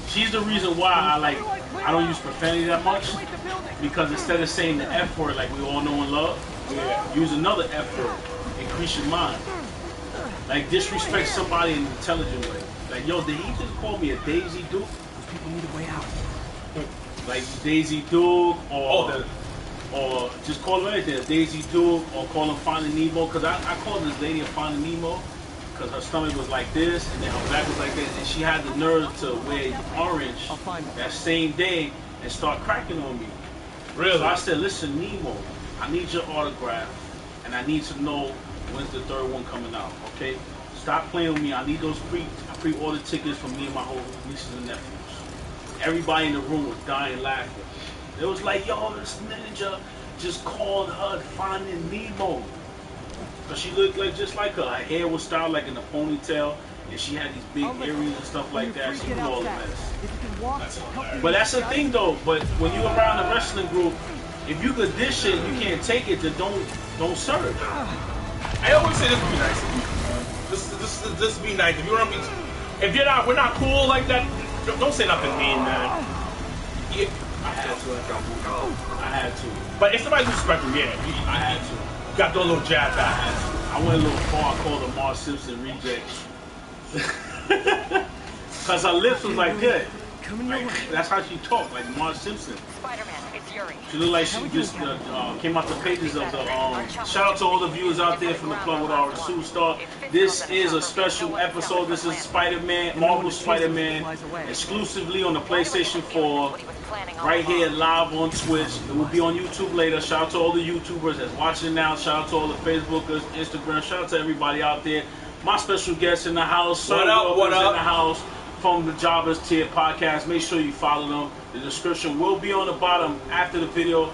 She's the reason why I don't use profanity that much. Because instead of saying the F word like we all know and love, use another F word. Increase your mind. Like disrespect somebody in an intelligent way. Like, yo, did he just call me a Daisy Duke? People need a way out. Like Daisy Duke, or just call him anything, a Daisy Duke, or call him Finding Nemo. Because I called this lady a Finding Nemo because her stomach was like this, and then her back was like this, and she had the nerve to wear orange that same day and start cracking on me. Really? So I said, listen, Nemo, I need your autograph, and I need to know when's the third one coming out, okay? Stop playing with me. I need those pre-order tickets from me and my whole nieces and nephews. Everybody in the room was dying laughing. It was like, yo, this ninja just called her Finding Nemo. But she looked just like her. Her hair was styled like in a ponytail, and she had these big earrings and stuff like that. She was all a mess. But that's the thing, though. But when you're around a wrestling group, if you could dish it, you can't take it. Then don't serve. I always say this would be nice. This be nice. If we're not cool like that, don't say nothing mean, man. Yeah, I had to. But if somebody's respectful, I had to. You got to throw a little jab back. I went a little far. I called her Marge Simpson reject. Because her lips was like good. That's how she talked, like Marge Simpson. Spiderman, it's Yuri. She looked like she just came out the pages of the. Shout out to all the viewers out there from the club with Rxsuperstar. This is a special episode. This is Spider-Man, Marvel Spider-Man, exclusively on the PlayStation 4, right here live on Twitch. It will be on YouTube later. Shout out to all the YouTubers that's watching now. Shout out to all the Facebookers, Instagram. Shout out to everybody out there. My special guest in the house. What up? In the house. From the Jobbers Tier Podcast. Make sure you follow them. The description will be on the bottom after the video.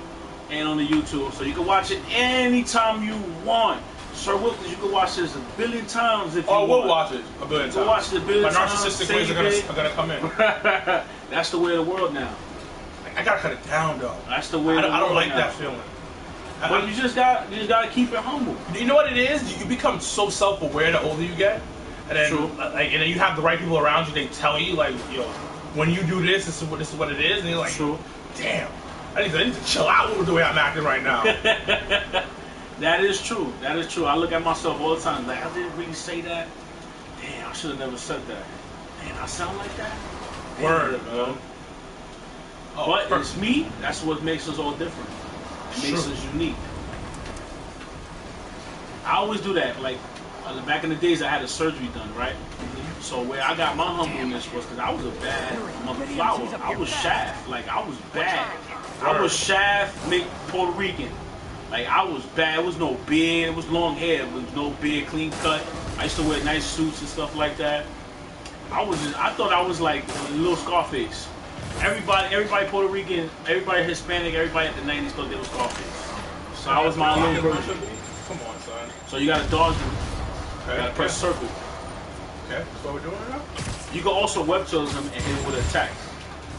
and on the YouTube, so you can watch it anytime you want. Sir Wilkins, you can watch this a billion times if you want. We'll watch it a billion times. We'll watch it a billion My times. narcissistic ways are gonna come in. That's the way of the world now. I gotta cut it down though. That's the way of the world I don't like now. that feeling. But you just gotta keep it humble. You know what it is? You become so self-aware the older you get, and then True. and then you have the right people around you. They tell you like, yo, when you do this, this is what it is, and you're like, True. damn, I need to chill out with the way I'm acting right now. That is true. That is true. I look at myself all the time like, I didn't really say that. Damn, I should have never said that. Damn, I sound like that. Word, Damn, man. But it's me. That's what makes us all different. It makes us unique. I always do that. Like back in the days, I had a surgery done, right? So where I got my humbleness was because I was a bad motherflower. I was shaft. Like I was bad. I was shaft, Puerto Rican. Like I was bad. It was no beard. It was long hair. It was no beard, clean cut. I used to wear nice suits and stuff like that. I thought I was like a little Scarface. Everybody Puerto Rican, everybody Hispanic, everybody at the 90s thought they was Scarface. So I was my little version. Come on, son. So you gotta dodge them. You gotta press circle. Okay, that's what we're doing right now. You can also web toes them and hit it with an attack.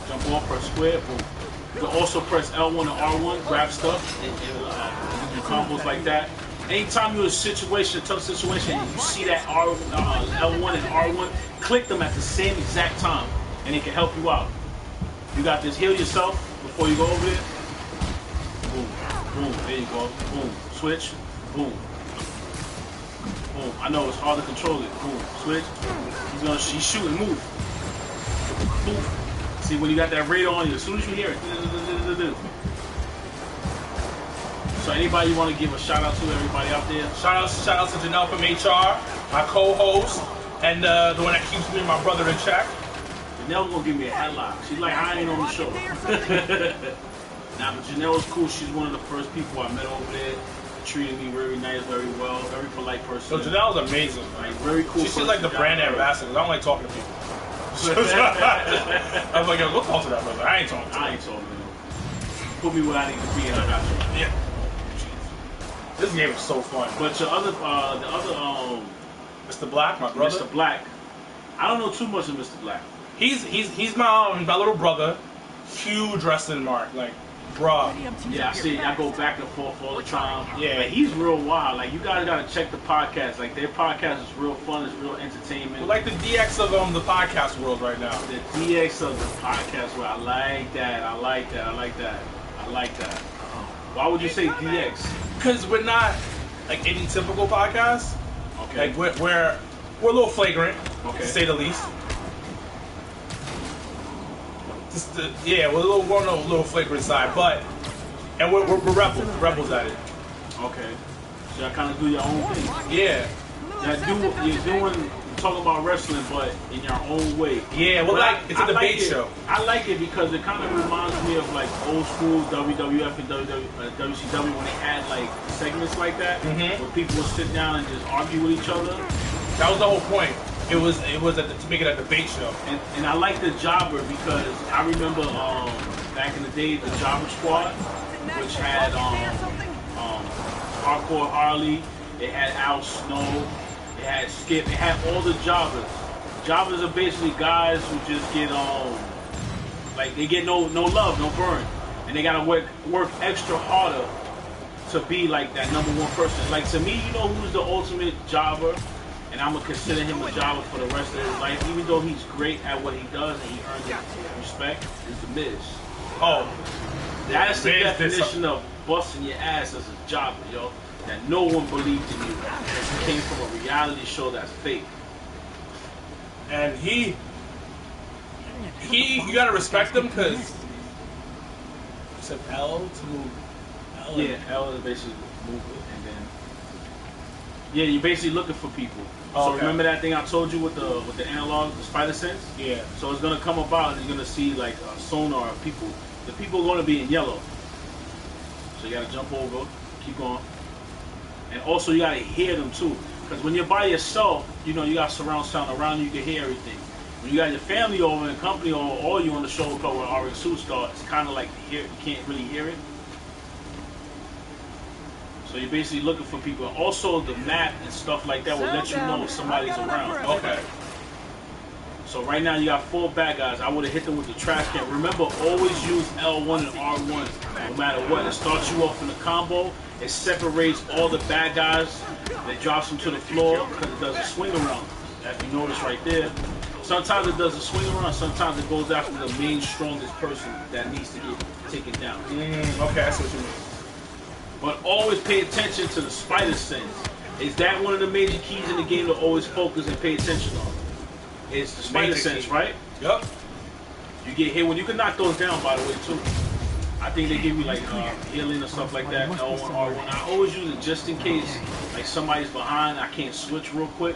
Jump off, press square, boom. You can also press L1 and R1, grab stuff, and do combos like that. Anytime you're in a situation, a tough situation, and you see that L1 and R1, click them at the same exact time, and it can help you out. You got this, heal yourself before you go over there. Boom, boom, there you go. Boom, switch, boom. Boom. I know it's hard to control it. Boom, switch. He's shooting, move. Boom. See when you got that radar on you, as soon as you hear it. So anybody you want to give a shout out to, everybody out there? Shout out to Janelle from HR, my co-host, and the one that keeps me and my brother in check. Janelle's gonna give me a headlock. She's like, I ain't on the show. Nah, but Janelle's cool. She's one of the first people I met over there. Treated me very nice, very well, very polite person. So Janelle's amazing. Like, very cool. She's like the brand ambassador. I don't like talking to people. I was like, yo, go talk to that brother. I ain't talking to him. Put me where I need to be and I got you. Yeah. This game is so fun. But your other, Mr. Black, my brother. Mr. Black. I don't know too much of Mr. Black. He's my little brother. Huge wrestling mark, like, bruh. Yeah, I see. I go back and forth all the time. Yeah, like, he's real wild. Like, you guys gotta check the podcast. Like, their podcast is real fun. It's real entertainment. We're like the DX of the podcast world right now. The DX of the podcast world. I like that. I like that. I like that. I like that. Why would you say DX? Because we're not like any typical podcast. Okay. Like we're a little flagrant, okay, to say the least. We're on a little flagrant side, but we're rebels at it. Okay. So y'all kind of do your own thing. Yeah. You're doing talking about wrestling, but in your own way. Yeah, well, it's a debate show. I like it because it kind of reminds me of like old school WWF and WCW when they had like segments like that, where people would sit down and just argue with each other. That was the whole point. It was to make it a debate show. And I like the Jobber because I remember back in the day the Jobber Squad, which had Hardcore Harley, it had Al Snow. It had Skip. It had all the jobbers. Jobbers are basically guys who just get like they get no love, no burn, and they gotta work extra harder to be like that number one person. Like to me, you know who's the ultimate jobber, and I'm gonna consider him a jobber for the rest of his life, even though he's great at what he does and he earns his respect. Is the Miz. Oh, that's the definition of busting your ass as a jobber, yo. That no one believed in you. Because you came from a reality show that's fake. And you gotta respect him because you said L to move. L is basically move it, and then you're basically looking for people. So remember that thing I told you with the analog, the spider sense? Yeah. So it's gonna come about and you're gonna see like a sonar of people. The people are gonna be in yellow. So you gotta jump over, keep going. And also you gotta hear them too. Because when you're by yourself, you know, you got surround sound around you, you can hear everything. When you got your family over and company or all you on the show called Rxsuperstar, it's kinda like you can't really hear it. So you're basically looking for people. Also, the map and stuff like that will let you know if somebody's around. Okay. So right now you got 4 bad guys. I would have hit them with the trash can. Remember, always use L1 and R1 no matter what. It starts you off in the combo. It separates all the bad guys. It drops them to the floor because it does a swing around. If you notice right there. Sometimes it does a swing around. Sometimes it goes after the main strongest person that needs to get taken down. Okay, that's what you mean. But always pay attention to the spider sense. Is that one of the major keys in the game to always focus and pay attention on? It's the spider sense, right? Yep. You get hit when you can knock those down, by the way, too. I think they give you like healing or stuff like that. L1, R1. I always use it just in case like somebody's behind. I can't switch real quick.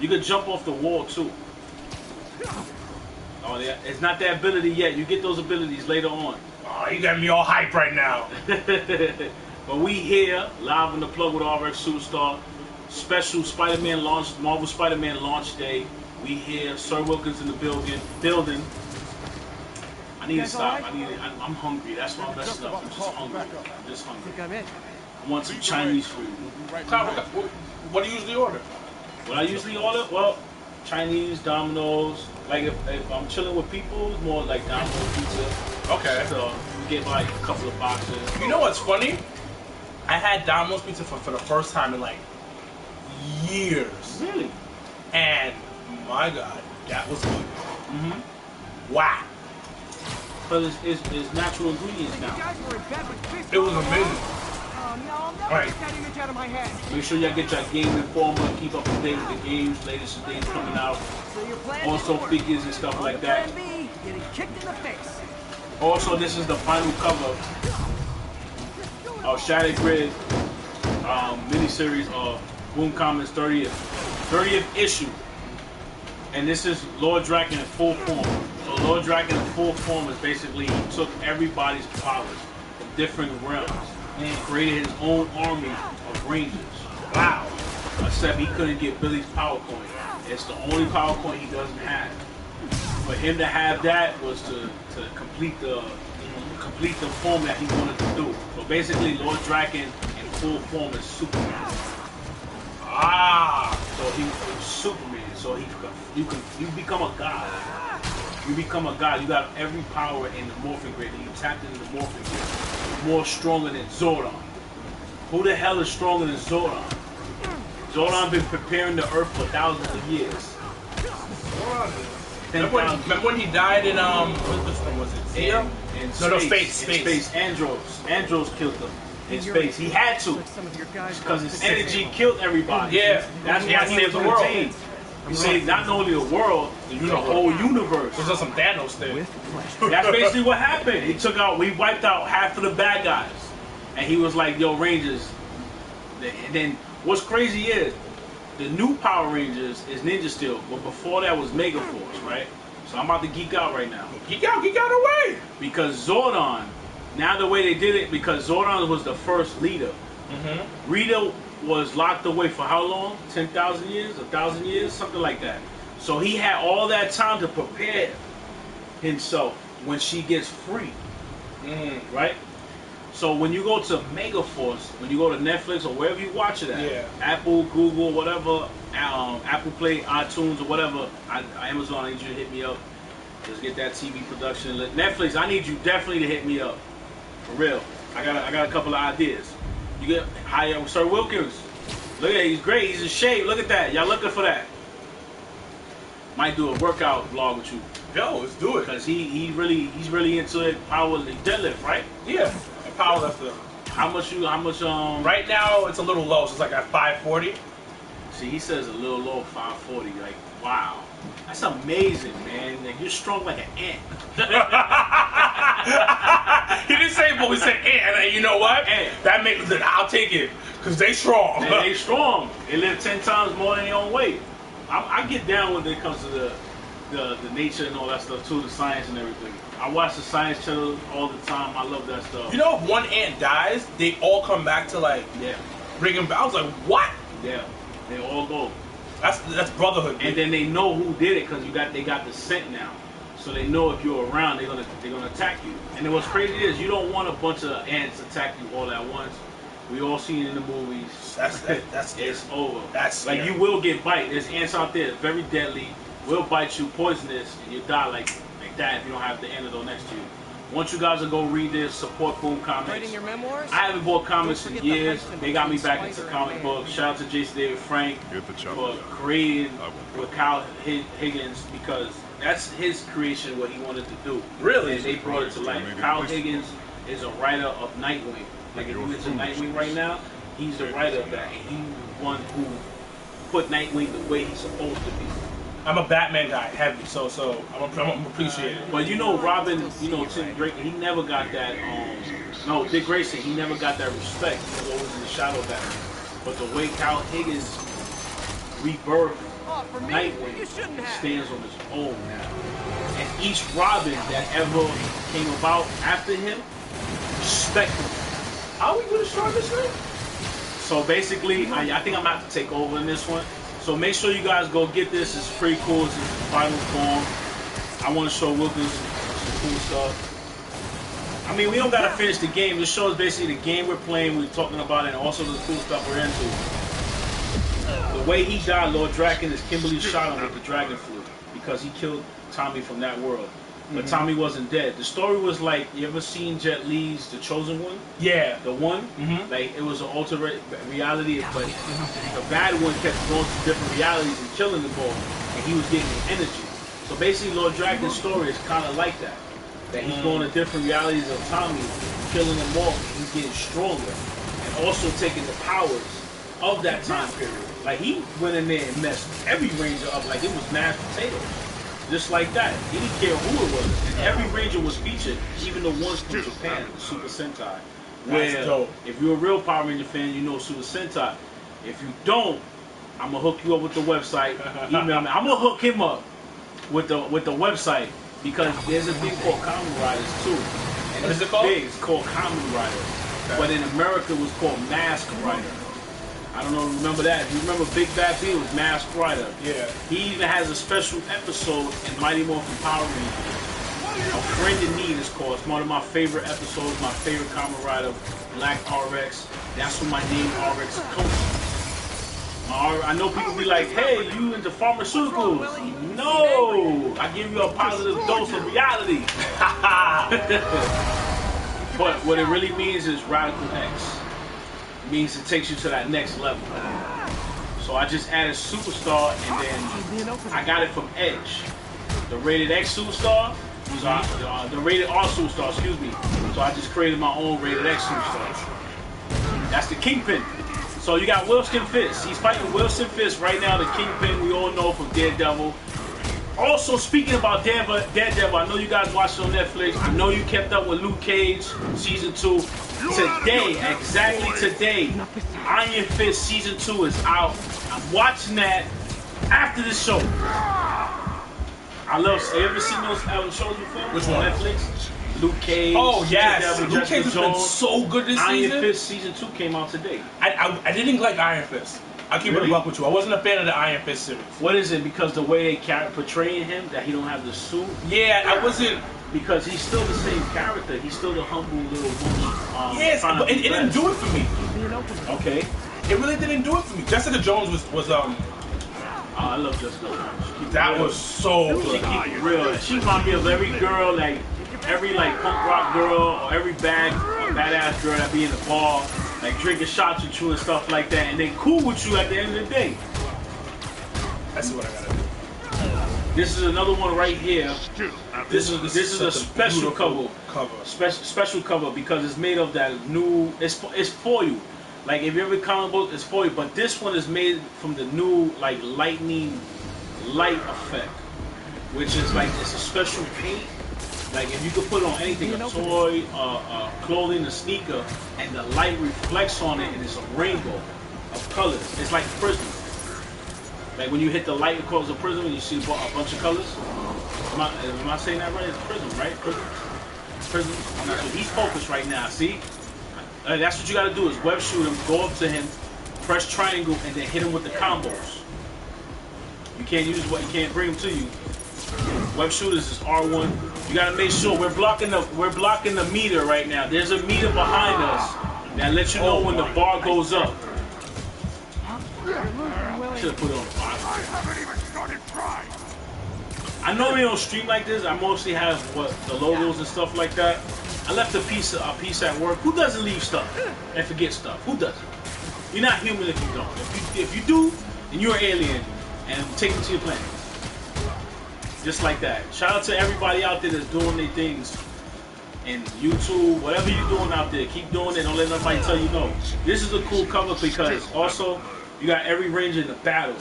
You can jump off the wall too. Oh yeah, it's not that ability yet. You get those abilities later on. Oh, you got me all hyped right now. But we here live on the plug with Rxsuperstar. Special Spider-Man launch, Marvel Spider-Man launch day. We here, Sir Wilkins in the building. I need to stop. I'm hungry. That's why I'm messing up. I'm just hungry. I'm just hungry. Think I'm in. I want some Chinese food. What do you usually order? What I usually order? Well, Chinese, Domino's. Like if I'm chilling with people, it's more like Domino's pizza. Okay. So we get like a couple of boxes. You know what's funny? I had Domino's pizza for the first time in like years. Really? And my God, that was good. Mm-hmm. Wow. Because it's natural ingredients You now. guys were in bed with Chris. It was amazing. Oh, no, Right. get that image out of my head. Make sure y'all get your game informer, keep up to date with the games, latest things coming out. So your plan Also didn't work. figures and stuff like that. Plan B, getting kicked in the face. Also, this is the final cover of Shattered Grid miniseries of Boom Comics 30th issue. And this is Lord Draken in full form. So Lord Draken in full form is basically he took everybody's powers from different realms and created his own army of Rangers. Wow. Except he couldn't get Billy's power coin. It's the only power coin he doesn't have. For him to have that was to complete the form that he wanted to do. So basically, Lord Draken in full form is Superman. So he's Superman. So you become a god. You become a god. You got every power in the morphing grid, and you tapped into the morphing grid. More stronger than Zordon. Who the hell is stronger than Zordon? Zordon been preparing the Earth for thousands of years. Remember when he died in which one was it? Zia? In No, space. space. Andros killed them in space. He had to Like some of your guys because his energy killed everybody. Yeah. That's He why had to he save was the world. retained. He saved not only the world, the whole universe. It was some Thanos thing. with pleasure. That's basically what happened. We wiped out half of the bad guys, and he was like, "Yo, Rangers." And then what's crazy is the new Power Rangers is Ninja Steel, but before that was Mega Force, right? So I'm about to geek out right now. Geek out away. Because Zordon, now the way they did it, because Zordon was the first leader. Mm-hmm. Rita was locked away for how long? 10,000 years? 1,000 years? Something like that. So he had all that time to prepare himself when she gets free. Right? So when you go to Mega Force, when you go to Netflix or wherever you watch it at, Yeah. Apple, Google, whatever, Apple Play, iTunes or whatever, Amazon, I need you to hit me up. Just get that TV production. Netflix, I need you definitely to hit me up. For real. I got a couple of ideas. You get hire Sir Wilkins. Look at that, he's great. He's in shape. Look at that. Y'all looking for that? Might do a workout vlog with you. Yo, let's do it. Cause he's really into it. Power deadlift, right? Yeah. Power lifter. How much? Right now it's a little low, so it's like at 540. See, he says a little low, 540. Like, wow, that's amazing, man. Like, you're strong like an ant. He didn't say, but we said ant. And you know what? Ant. That makes it. I'll take it because they strong. They strong. They live 10 times more than their own weight. I get down when it comes to the nature and all that stuff too, the science and everything. I watch the science channel all the time. I love that stuff. You know, if one ant dies, they all come back to like bring him back. I was like, what? Yeah, they all go. That's brotherhood. And then they know who did it because they got the scent now, so they know if you're around, they're gonna attack you. And then what's crazy is you don't want a bunch of ants attack you all at once. We all seen it in the movies. That's scary. It's over. That's like scary. you will get bite. There's ants out there, very deadly. Will bite you, poisonous, and you die like that if you don't have the antidote next to you. I want you guys to go read this. Support Boom Comics. Writing your memoirs? I haven't bought comics Don't in forget the years. hyphen They got me between back into Spider comic and books. Shout out to Jason David Frank Get the chopper. for creating with Kyle Higgins because that's his creation, what he wanted to do. Really? And they brought it to life. Kyle Higgins is a writer of Nightwing. Like if you into Nightwing right now, he's the writer of that. And he's the one who put Nightwing the way he's supposed to be. I'm a Batman guy, heavy, so I'm appreciating it. But you know, Robin, you know, Tim Drake, he never got that, no, Dick Grayson, he never got that respect. He was always in the shadow of that. But the way Kyle Higgins rebirthed Oh, for me, Nightwing you shouldn't have. stands on his own now. And each Robin that ever came about after him, respect him. How are we going to start this thing? So basically, I think I'm going to have to take over in this one. So make sure you guys go get this. It's pretty cool. It's in final form. I want to show Wilkins some cool stuff. I mean, we don't got to finish the game. This show is basically the game we're playing, we're talking about, and also the cool stuff we're into. The way he died, Lord Draken, is Kimberly shot him with the dragon flu because he killed Tommy from that world. But Tommy wasn't dead. The story was like, you ever seen Jet Li's The Chosen One? Yeah. The one? Like, it was an alternate reality, but the bad one kept going to different realities and killing them all, and he was getting the energy. So basically, Lord Draken's story is kind of like that. That he's going to different realities of Tommy, killing them all, and he's getting stronger. And also taking the powers of that time period. Like, he went in there and messed every Ranger up like it was mashed potatoes. Just like that. He didn't care who it was. And every Ranger was featured, even the ones from Japan, the Super Sentai. Where, dope. if you're a real Power Ranger fan, you know Super Sentai. If you don't, I'm going to hook you up with the website. Email me. I'm going to hook him up with the website because there's a thing called Kamen Riders, too. And What is it's it called? big. It's called Kamen Riders. Okay. But in America, it was called Mask Rider. I don't know, remember that? If you remember Big Bad B, it was Mask Rider. Yeah. He even has a special episode in Mighty Morphin Power Rangers. A Friend in Need is called. It's one of my favorite episodes, my favorite Kamen Rider, Black RX. That's where my name RX comes from. I know people be like, hey, you into pharmaceuticals? No! I give you a positive dose of reality. But what it really means is Radical X. It means it takes you to that next level. So I just added Superstar, and then I got it from Edge. The Rated X Superstar, the Rated R Superstar, excuse me. So I just created my own Rated X Superstar. That's the Kingpin. So you got Wilson Fisk. He's fighting Wilson Fisk right now, the Kingpin we all know from Daredevil. Also, speaking about Daredevil, I know you guys watched it on Netflix. I know you kept up with Luke Cage, Season 2. Today, exactly today, Iron Fist Season 2 is out. I'm watching that after the show. I love, have you ever seen those shows before? Which on one? Netflix? Luke Cage. Oh, yes. Daredevil, Luke Cage has been so good this Iron season. Fist Season 2 came out today. I didn't like Iron Fist. I'll keep it a buck with you. I wasn't a fan of the Iron Fist series. What is it? Because the way they portraying him, that he don't have the suit? Yeah, I wasn't. Because he's still the same character. He's still the humble little boy. Yes, but it didn't do it for me. Okay. It really didn't do it for me. Jessica Jones was I love Jessica Jones. that was so She good. keep it real. She reminds me of every girl, like every like punk rock girl or every badass girl that be in the bar, like drinking shots with you and stuff like that, and they cool with you at the end of the day. That's what I gotta do. This is another one right here. This is a special cover. Special cover because it's made of that new. It's foil. Like if you ever comic book, it's foil. But this one is made from the new like lightning light effect, which is like it's a special paint. Like if you could put on anything, a toy, clothing, a sneaker, and the light reflects on it, and it's a rainbow of colors. It's like prism. Like when you hit the light across the prism and you see a bunch of colors. Am I saying that right? It's prism, right? Prism. I'm not sure. He's focused right now. See? That's what you got to do is web shoot him, go up to him, press triangle, and then hit him with the combos. You can't bring him to you. Web shooters is R1. You got to make sure we're blocking the meter right now. There's a meter behind us. That lets you know when the bar goes up. Should have put it on the bottom. I haven't even started trying. I normally don't stream like this. I mostly have the logos and stuff like that. I left a piece at work. Who doesn't leave stuff and forget stuff? Who doesn't? You're not human if you don't. If you do, then you're an alien and take them to your planet. Just like that. Shout out to everybody out there that's doing their things in YouTube, whatever you're doing out there. Keep doing it. Don't let nobody tell you no. This is a cool cover because also you got every ranger in the battle.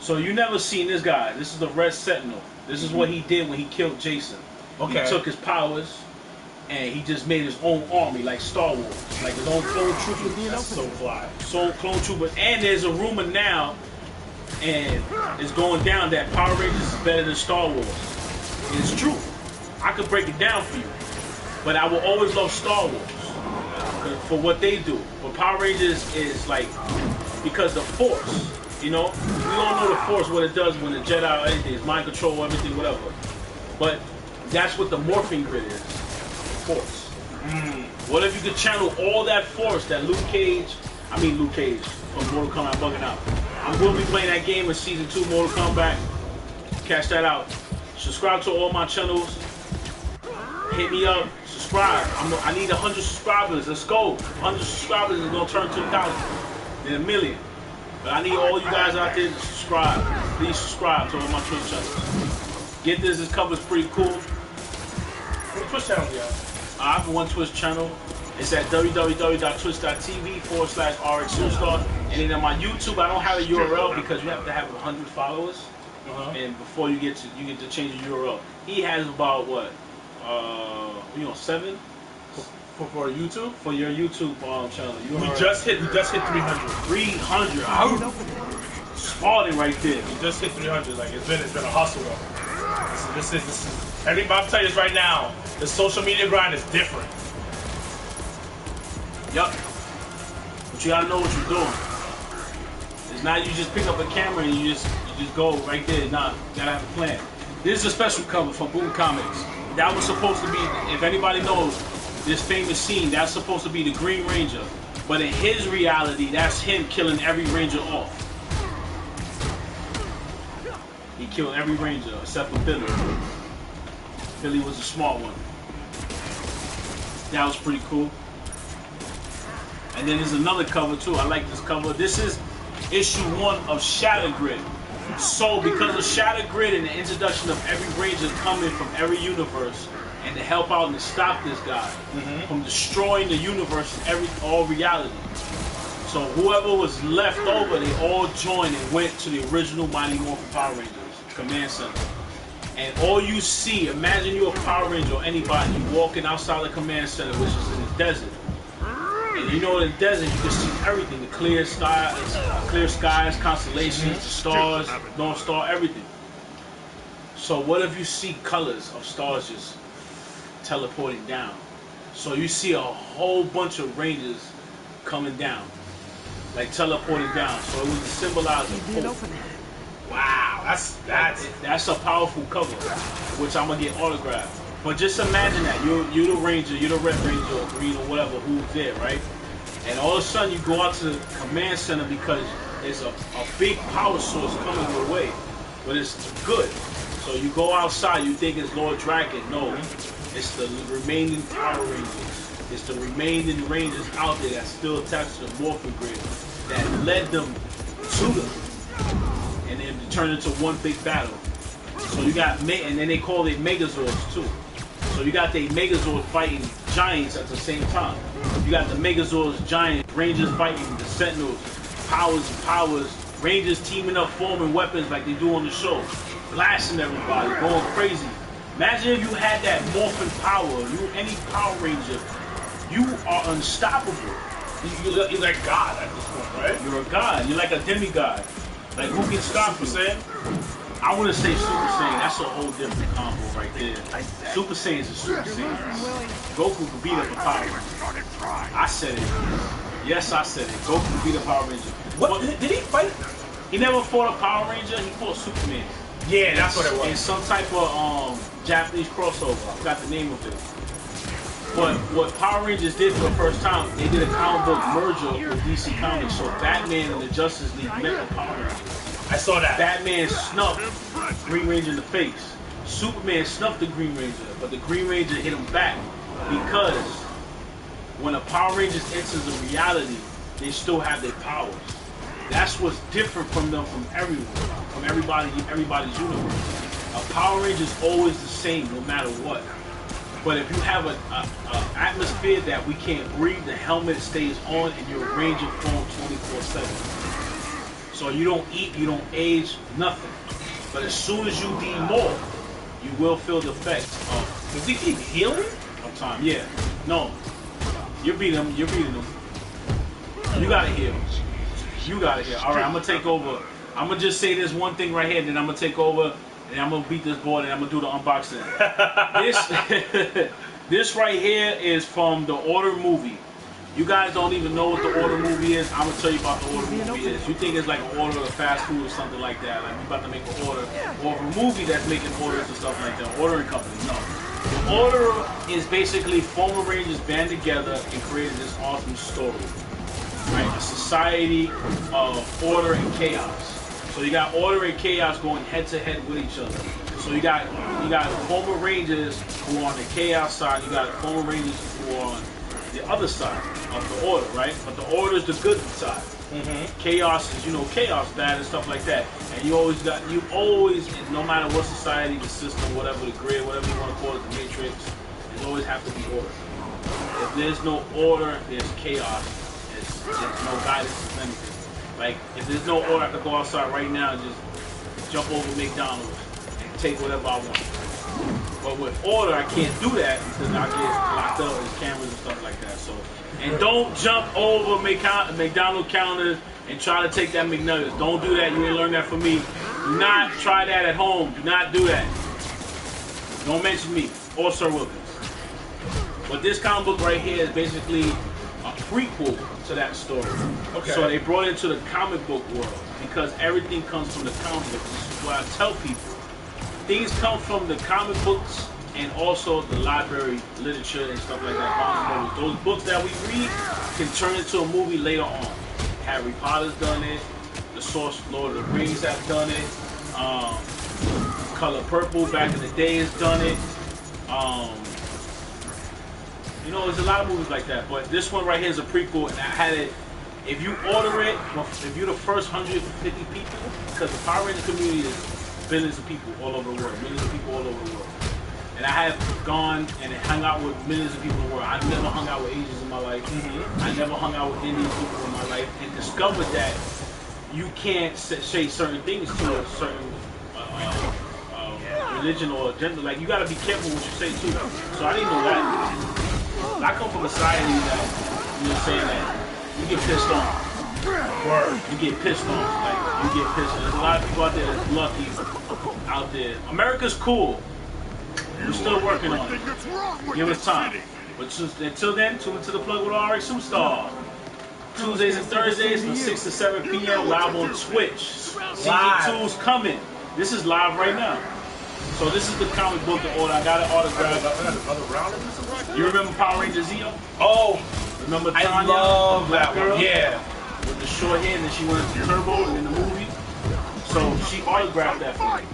So you never seen this guy. This is the Red Sentinel. This is what he did when he killed Jason. Okay. He took his powers and he just made his own army, like Star Wars, like his own clone troopers. That's so fly. So clone troopers. And there's a rumor now, and it's going down that Power Rangers is better than Star Wars. And it's true. I could break it down for you, but I will always love Star Wars for what they do. But Power Rangers is like because the Force. You know, we all know the Force, what it does when the Jedi or anything, it's mind control, everything, whatever. But that's what the morphing grid is, Force. What if you could channel all that Force that Luke Cage from Mortal Kombat bugging out. I'm going to be playing that game in Season 2 Mortal Kombat. Catch that out. Subscribe to all my channels. Hit me up. Subscribe. I need 100 subscribers. Let's go. 100 subscribers is going to turn to 1,000. Then 1 million. But I need all you guys out there to subscribe. Please subscribe to all my Twitch channels. Get this. This cover's pretty cool. What Twitch channel do you have? I have one Twitch channel. It's at www.twitch.tv/Rxsuperstar. And then on my YouTube, I don't have a URL because you have to have 100 followers. And before you get to change the URL. He has about what? 7? For YouTube? For your YouTube channel. We just hit 300. 300. Out. Spalding right there. We just hit 300. Like it's been a hustle though. This is everybody. I'm telling you this right now. The social media grind is different. Yup. But you gotta know what you're doing. It's not you just pick up a camera and you just go right there. Nah, you gotta have a plan. This is a special cover for Boom Comics. That was supposed to be, if anybody knows this famous scene, that's supposed to be the Green Ranger. But in his reality, that's him killing every Ranger off. He killed every Ranger except for Billy. Billy was a smart one. That was pretty cool. And then there's another cover too. I like this cover. This is issue 1 of Shatter Grid. So because of Shatter Grid and the introduction of every Ranger coming from every universe and to help out and to stop this guy from destroying the universe and all reality. So whoever was left over, they all joined and went to the original Mighty Morphin Power Rangers Command Center. And all you see, imagine you're a Power Ranger or anybody, you walking outside the Command Center, which is in the desert. And you know in the desert you can see everything, the clear skies, constellations, the stars, North Star, everything. So what if you see colors of stars just teleporting down? So you see a whole bunch of Rangers coming down, like teleporting down. So it was to symbolize hope. Wow, that's a powerful cover, which I'm gonna get autographed. But just imagine that you're the Ranger, you're the Red Ranger or Green or whatever, who's there, right? And all of a sudden you go out to the Command Center because there's a big power source coming your way, but it's good. So you go outside, you think it's Lord Draken. No, it's the remaining Power Rangers. It's the remaining Rangers out there that's still attached to the Morphin Grid that led them to them. And then turned into one big battle. So you got, and then they call it Megazords too. So you got the Megazords fighting giants at the same time. You got the Megazords, giants, Rangers fighting the Sentinels, powers, Rangers teaming up, forming weapons like they do on the show, blasting everybody, going crazy. Imagine if you had that morphin power. You any Power Ranger, you are unstoppable. You're like God at this point, right? You're a god. You're like a demigod. Like who can stop you? I wouldn't say Super Saiyan. That's a whole different combo right there. Super Saiyans is Super Saiyans. Goku could beat up a Power Ranger. I said it. Yes, I said it. Goku could beat a Power Ranger. What? Did he fight? He never fought a Power Ranger. He fought Superman. Yeah, that's what it was. In some type of Japanese crossover. I forgot the name of it. But what Power Rangers did for the first time, they did a comic book merger with DC Comics. So Batman and the Justice League met the Power Rangers. I saw that. Batman snuffed Green Ranger in the face. Superman snuffed the Green Ranger, but the Green Ranger hit him back because when a Power Rangers enters a reality, they still have their powers. That's what's different from them from everyone, from everybody's universe. A Power Ranger is always the same no matter what. But if you have an atmosphere that we can't breathe, the helmet stays on and you're a Ranger form 24/7. So you don't eat, you don't age, nothing. But as soon as you demorph, you will feel the effects of. Does he keep healing? Of time, yeah. No. You're beating him. You gotta heal. You gotta heal. Alright, I'm gonna take over. I'm gonna just say this one thing right here, and then I'm gonna take over, and I'm gonna beat this board, and I'm gonna do the unboxing. This right here is from the Order movie. You guys don't even know what the Order movie is. I'm gonna tell you about the Order movie is. You think it's like an order of fast food or something like that. Like we about to make an order. Or a movie that's making orders and stuff like that. Ordering company. No. The Order is basically former Rangers band together and created this awesome story. Right? A society of order and chaos. So you got order and chaos going head to head with each other. So you got former Rangers who are on the chaos side. You got former Rangers who are on the other side of the order, right? But the order is the good side. Chaos is, chaos, bad and stuff like that. And you always, no matter what society, the system, whatever, the grid, whatever you want to call it, the matrix, there's always have to be order. If there's no order, there's chaos. There's no guidance or anything. Like, if there's no order, I could go outside right now and just jump over McDonald's and take whatever I want. But with order, I can't do that because I get locked up with cameras and stuff like that. So, and don't jump over McDonald's counters and try to take that McNuggets. Don't do that. You ain't learned that from me. Do not try that at home. Do not do that. Don't mention me or Sir Wilkins. But this comic book right here is basically a prequel to that story. Okay. So they brought it to the comic book world because everything comes from the comic book. This is what I tell people. Things come from the comic books and also the library literature and stuff like that. Those books that we read can turn into a movie later on. Harry Potter's done it. The Source Lord of the Rings have done it. Color Purple back in the day has done it. There's a lot of movies like that. But this one right here is a prequel, and I had it. If you order it, if you're the first 150 people, because the Power Ranger community is billions of people all over the world, millions of people all over the world. And I have gone and hung out with millions of people in the world. I've never hung out with Asians in my life. I never hung out with Indian people in my life, and discovered that you can't say certain things to a certain religion or gender. Like, you got to be careful what you say too. So I didn't know that. I come from a society that, that you get pissed off. You get pissed off. Like, you get pissed off. There's a lot of people out there that's lucky out there. America's cool. We're still working on it. Give us time. But until then, tune into the plug with Rxsuperstar. Tuesdays and Thursdays from 6 to 7 p.m. live on Twitch. Season 2's coming. This is live right now. So this is the comic book in order. I got it autographed. You remember Power Ranger Zeo? Oh, remember Tanya? I love that girl? one. Yeah. With the short hair, and then she went to Turbo in the movie. So she autographed that for me.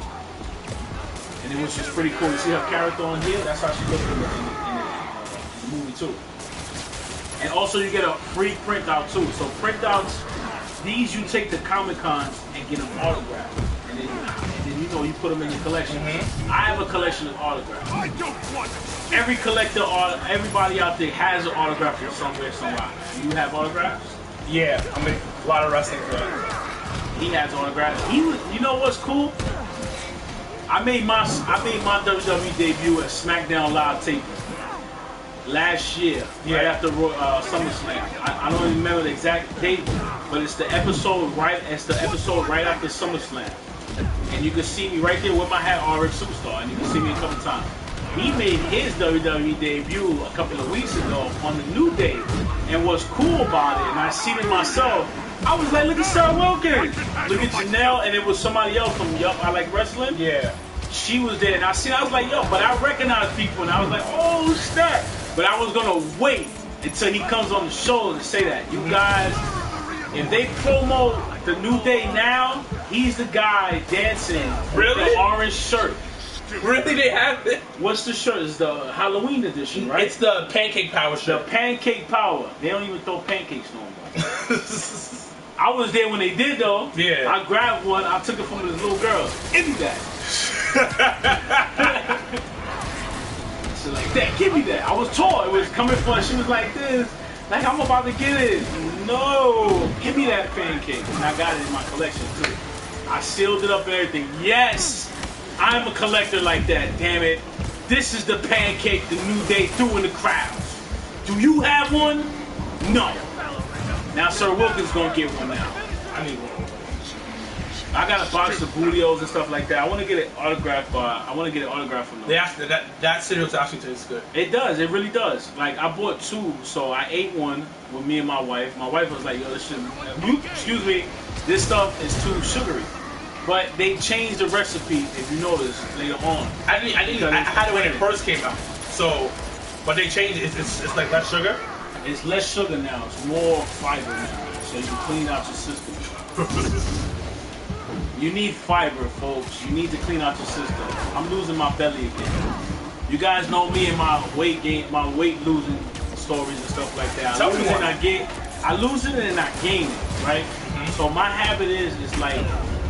And it was just pretty cool. You see her character on here? That's how she looked in the movie too. And also you get a free printout too. So printouts, these you take to Comic Cons and get them autographed. And then you put them in your collection. I have a collection of autographs. I don't want Every collector, everybody out there has an autograph from somewhere, somewhere. Do you have autographs? Yeah, I mean, a lot of wrestling fans. He has autographs. You know what's cool? I made my WWE debut at SmackDown Live taping last year, right after SummerSlam. I don't even remember the exact date, but it's the episode right after SummerSlam. And you can see me right there with my hat, Rxsuperstar, and you can see me a couple times. He made his WWE debut a couple of weeks ago on the New Day, and what's cool about it, and I seen it myself, I was like, look at Sarah Wilkins, look at Janelle, and it was somebody else from Yup, I Like Wrestling. Yeah. She was there, and I was like, yo, but I recognized people, and I was like, oh, snap. But I was gonna wait until he comes on the show to say that. You guys, if they promo the New Day now, he's the guy dancing with Really? the orange shirt. Really, they have it? What's the shirt? It's the Halloween edition, right? It's the Pancake Power the shirt. Pancake Power. They don't even throw pancakes no more. I was there when they did though. Yeah. I grabbed one. I took it from this little girl. Give me that. So like that. Give me that. I was tall. It was coming from. She was like this. Like I'm about to get it. No. Give me that pancake. And I got it in my collection too. I sealed it up and everything. Yes. I'm a collector like that. Damn it. This is the pancake the New Day threw in the crowds. Do you have one? No. Now Sir Wilkins gonna get one now. I need one. I got a box of Boolios and stuff like that. I want to get it autographed from them. That cereal actually tastes good. It does. It really does. Like I bought two, so I ate one with me and my wife. My wife was like, "Yo, this shouldn't. Excuse me, this stuff is too sugary." But they changed the recipe, if you notice, later on. I had it when it first came out. So, but they changed it. It's like less sugar. It's less sugar now. It's more fiber now, so you can clean out your system. You need fiber, folks. You need to clean out your system. I'm losing my belly again. You guys know me and my weight losing stories and stuff like that. I lose it and I gain. I lose it and I gain it, right? Mm-hmm. So my habit is like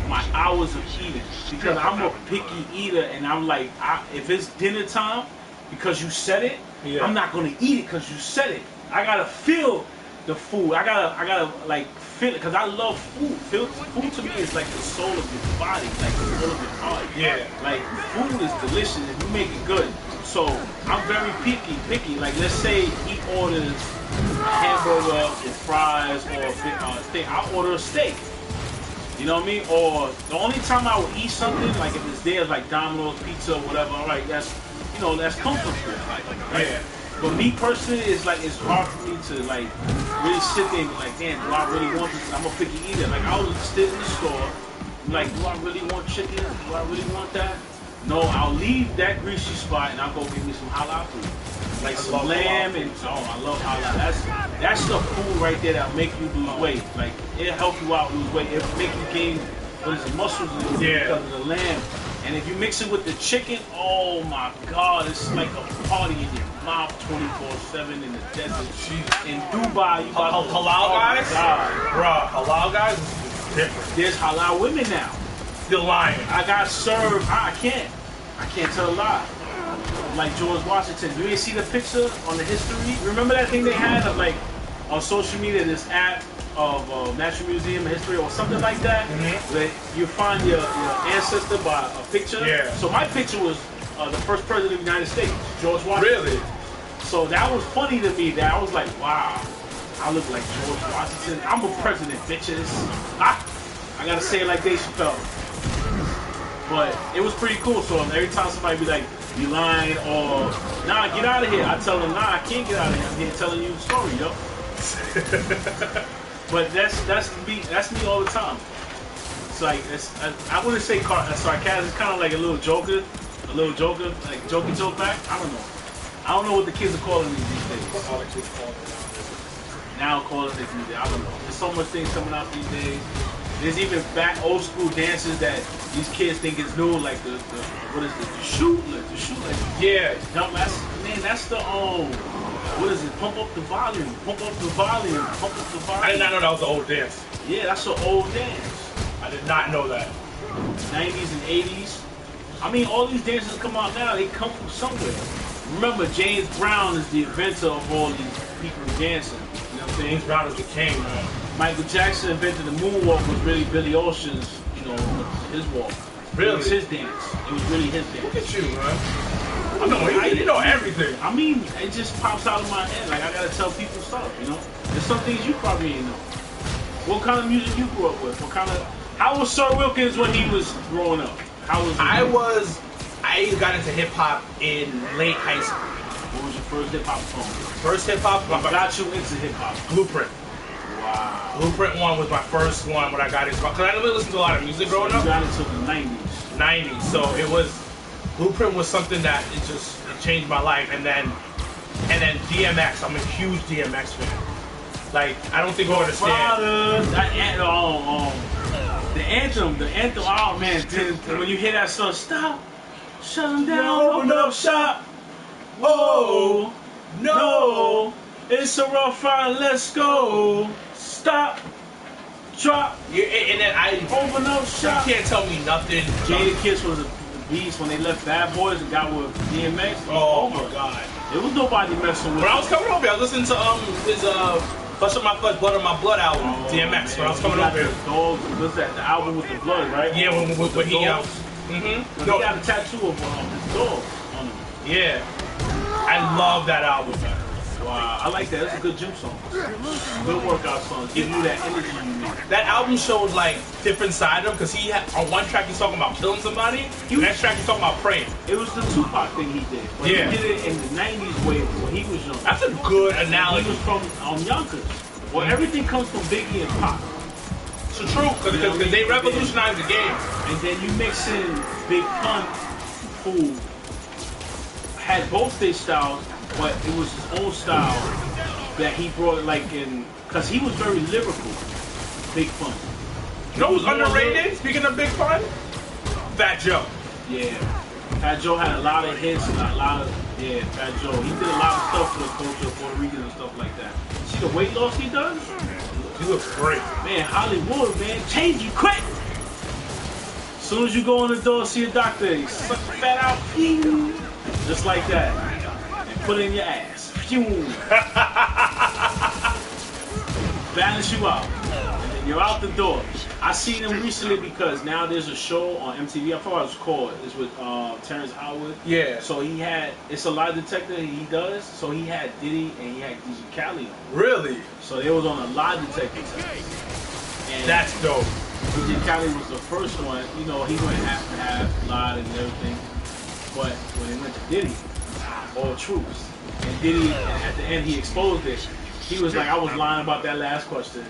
my hours of eating, because I'm a picky eater, and I'm like, if it's dinner time, because you said it, I'm not gonna eat it because you said it. I gotta feel the food. I gotta like feel it, because I love food. Food to me is like the soul of your body, like the soul of your heart. Yeah. Like food is delicious if you make it good. So I'm very picky. Like let's say he orders hamburger and fries or a steak. I'll order a steak. You know what I mean? Or the only time I would eat something, like if it's there, like Domino's pizza or whatever, all right, that's comfort food. Right? Yeah. But me personally, it's hard for me to like really sit there and be like, damn, do I really want this? I'm a picky eater. Like I was sit in the store, like, do I really want chicken? Do I really want that? No, I'll leave that greasy spot and I'll go get me some halal food. Like some lamb and I love halal. That's the food right there that'll make you lose weight. Like it'll help you out lose weight. It'll make you gain muscles because of the lamb. And if you mix it with the chicken, oh my God, it's like a party in your mouth 24/7 in the desert. In Dubai, you got halal guys? Bruh, halal guys is different. There's halal women now. You're lying. I got served. I can't tell a lie. Like George Washington. You ain't see the picture on the history? Remember that thing they had of like on social media, this app of Natural Museum History or something like that? Mm-hmm. That you find your ancestor by a picture. Yeah. So my picture was the first president of the United States, George Washington. Really? So that was funny to me. That I was like, wow, I look like George Washington. I'm a president, bitches. I gotta say it like Dave Chappelle. But it was pretty cool. So every time somebody be like, you lying, or nah, get out of here, I tell them, nah, I can't get out of here. I'm here telling you the story, yo. But that's me all the time. It's like I wouldn't say sarcasm. It's kind of like a little joker, like jokey joke back. I don't know what the kids are calling these days. Now calling it these days. I don't know. There's so much things coming out these days. There's even back old school dances that these kids think is new, like the what is it? The shoot, like jump. That's the what is it? Pump up the volume. I did not know that was the old dance. Yeah, that's the old dance. I did not know that. 90s and 80s. I mean, all these dances come out now. They come from somewhere. Remember, James Brown is the inventor of all these people dancing. You know what I'm saying? James Brown is the king, man. Michael Jackson invented the moonwalk, was really Billy Ocean's, his walk. Really? It was his dance. It was really his dance. Look at you, man. I know, you know everything. I mean, it just pops out of my head. Like, I gotta tell people stuff, There's some things you probably ain't know. What kind of music you grew up with? How was Sir Wilkins when he was growing up? I got into hip hop in late high school. What was your first hip hop song? First hip hop? What got you into hip hop? Blueprint. Wow. Blueprint 1 was my first one when I got into, because I didn't really listen to a lot of music growing up. You got into the 90s. 90s. So it was, Blueprint was something that it changed my life. And then And then DMX, I'm a huge DMX fan. Like, I don't think you understand. The anthem, oh man, when you hear that song, stop, shut them down, open up shop. Whoa, no, it's a rough ride, let's go. Stop, drop, Yeah, and then open up shop. You can't tell me nothing. Jadakiss was a beast when they left Bad Boys and got with DMX. Oh my god. There was nobody messing with When I was coming over here, I was listening to his Flesh of My Flesh, Blood of My Blood album, DMX. When I was coming over here. What's that? The album with the blood, right? Yeah, when he He got a tattoo of his dog on him. Yeah. I love that album. Wow, I like that. It's a good gym song. Good workout song. Give you that energy you need. That album shows like different side of him because he had on one track he's talking about killing somebody, the next track he's talking about praying. It was the Tupac thing he did. But Yeah. he did it in the 90s way when he was young. That's a good He analogy. was from Yonkers. Well, everything comes from Biggie and Pac. It's true because they revolutionized the game. And then you mix in Big Pun, who had both their styles, but it was his own style that he brought like in, because he was very lyrical. Big Pun. You know who's underrated? Speaking of Big Pun, Fat Joe. Yeah. Fat Joe had a lot of hits and a lot of, Fat Joe. He did a lot of stuff for the culture of Puerto Rican and stuff like that. See the weight loss he does? He looks great. Man, Hollywood, man, change you quick. As soon as you go in the door, see a doctor, he suck the fat out, phew, just like that, and put it in your ass, phew. Balance you out, and then you're out the door. I seen him recently because now there's a show on MTV. I forgot what it's called. It's with Terrence Howard. Yeah. So it's a lie detector he does. So he had Diddy and he had DJ Khaled. Really? So they was on a lie detector test. And That's dope. DJ Khaled was the first one. You know, he went half and half, lied and everything. But when it went to Diddy, all truths. And Diddy, at the end, he exposed it. He was like, I was lying about that last question.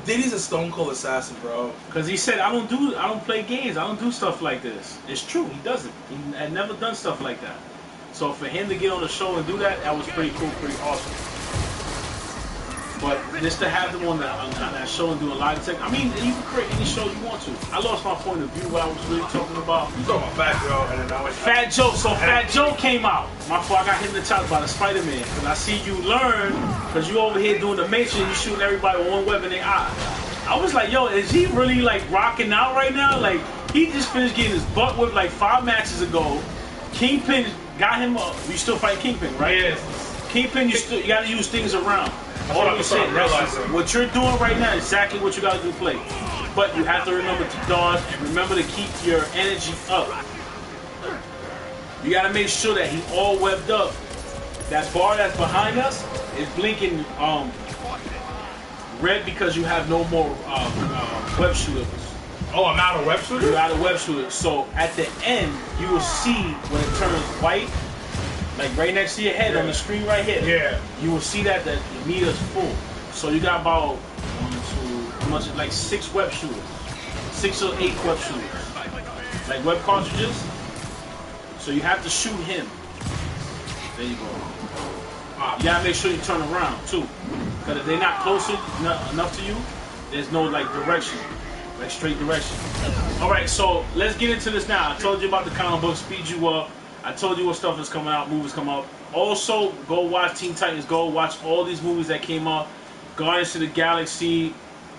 Diddy's a stone cold assassin, bro. Because he said, I don't play games. I don't do stuff like this. It's true. He doesn't. He had never done stuff like that. So for him to get on the show and do that, that was pretty cool, pretty awesome. But just to have them on that show and do a live detector, I mean, you can create any show you want to. I lost my point of view what I was really talking about. You talking about Fat Joe, and then I was Fat Joe. So Fat Joe came out. My fault, I got hypnotized by the Spiderman. Because I see you learn, because you over here doing the Matrix, you shooting everybody with one weapon in their eye. I was like, yo, is he really like rocking out right now? Like, he just finished getting his butt whipped like 5 matches ago. Kingpin got him up. You still fight Kingpin, right? Yes. Kingpin, you got to use things around. All I'm saying, what you're doing right now is exactly what you got to do play. But you have to remember to dodge and remember to keep your energy up. You got to make sure that he all webbed up. That bar that's behind us is blinking red because you have no more web shooters. Oh, I'm out of web shooter? You're out of web shooters. So at the end, you will see when it turns white, like right next to your head on the screen right here. Yeah. You will see that the meter's full. So you got about 6 web shooters. 6 or 8 web shooters. Like web cartridges. So you have to shoot him. There you go. You gotta make sure you turn around too. Because if they're not closer enough to you, there's no like direction. Like straight direction. Alright, so let's get into this now. I told you about the comic book, speed you up. I told you what stuff is coming out, movies come out. Also, go watch Teen Titans. Go watch all these movies that came out. Guardians of the Galaxy,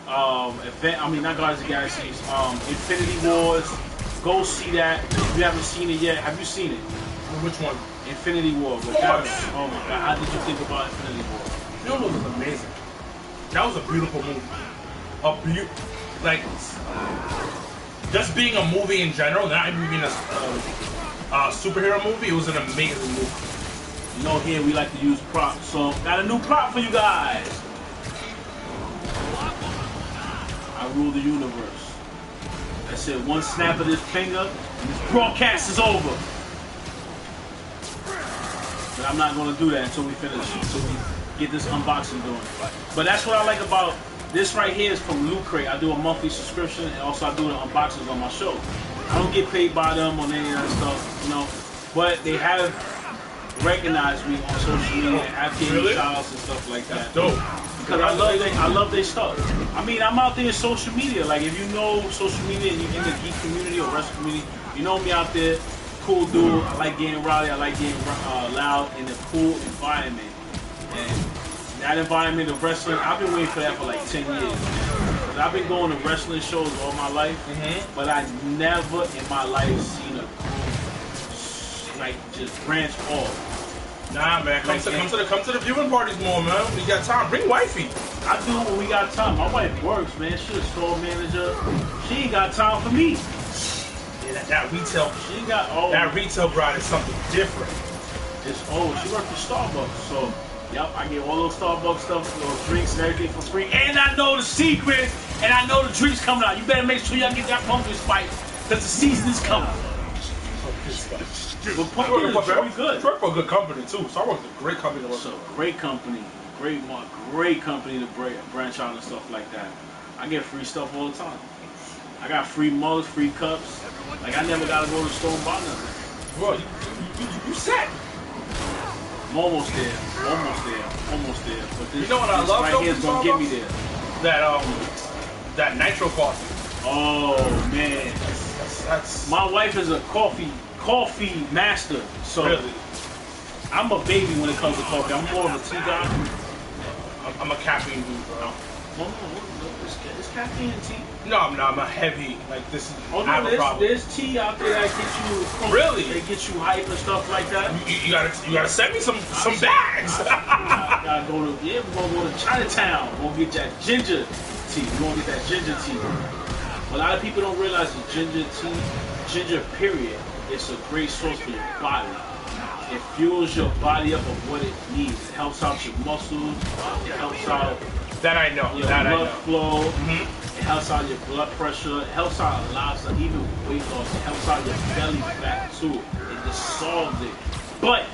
not Guardians of the Galaxy, Infinity Wars. Go see that. If you haven't seen it yet, have you seen it? Which one? Infinity War. Oh my God, how did you think about Infinity War? You know, it was amazing. That was a beautiful movie. Just being a movie in general, not even being a superhero movie, it was an amazing movie. You know, here we like to use props, so got a new prop for you guys. I rule the universe. I said one snap of this finger, and this broadcast is over. But I'm not going to do that until we finish, until we get this unboxing doing. But that's what I like about this right here is from Loot Crate. I do a monthly subscription, and also I do the unboxings on my show. I don't get paid by them on any of that stuff, you know. But they have recognize me on social media, after Really? shout-outs and stuff like that. Dope. Because I love their stuff. I mean, I'm out there in social media. Like, if you know social media and you're in the geek community or wrestling community, you know me out there. Cool dude. I like getting rowdy. I like getting loud in a cool environment. And that environment of wrestling, I've been waiting for that for like 10 years. Cause I've been going to wrestling shows all my life, but I never in my life seen a group like just branch off. Nah, man, come to the viewing parties more, man. We got time. Bring wifey. I do when we got time. My wife works, man. She's a store manager. She ain't got time for me. Yeah, that retail. She ain't got That retail grind is something different. She works for Starbucks, so yep, I get all those Starbucks stuff, those drinks and everything for free. And I know the secret, and I know the drinks coming out. You better make sure y'all get that pumpkin spice, because the season is coming. But pumpkin is very good. I work for a good company too. Starbucks is a great company to work So for. great company, great company to branch out and stuff like that. I get free stuff all the time. I got free mugs, free cups. Like, I never gotta go to the store and buy nothing. Bro, you set. I'm almost there. But this, You know what I this love right though here is from gonna get me Starbucks? there. That nitro coffee. Oh man, That's my wife is a coffee master. So really. I'm a baby when it comes to coffee. I'm more of a tea guy. I'm a caffeine dude, bro. No, it's caffeine and tea. No, I'm a heavy. Like this is. Oh I have a no, problem. there's tea out there that gets you. Really? They get you hype and stuff like that. You gotta send me some bags. I gotta go to we're gonna go to Chinatown. We're gonna get that ginger tea. We're gonna get that ginger tea. A lot of people don't realize the ginger period, it's a great source for your body. It fuels your body up of what it needs. It helps out your muscles. It helps out That I know. your That I blood know. flow. It helps out your blood pressure. It helps out a lot of stuff, even weight loss. It helps out your belly fat too. It dissolves it. But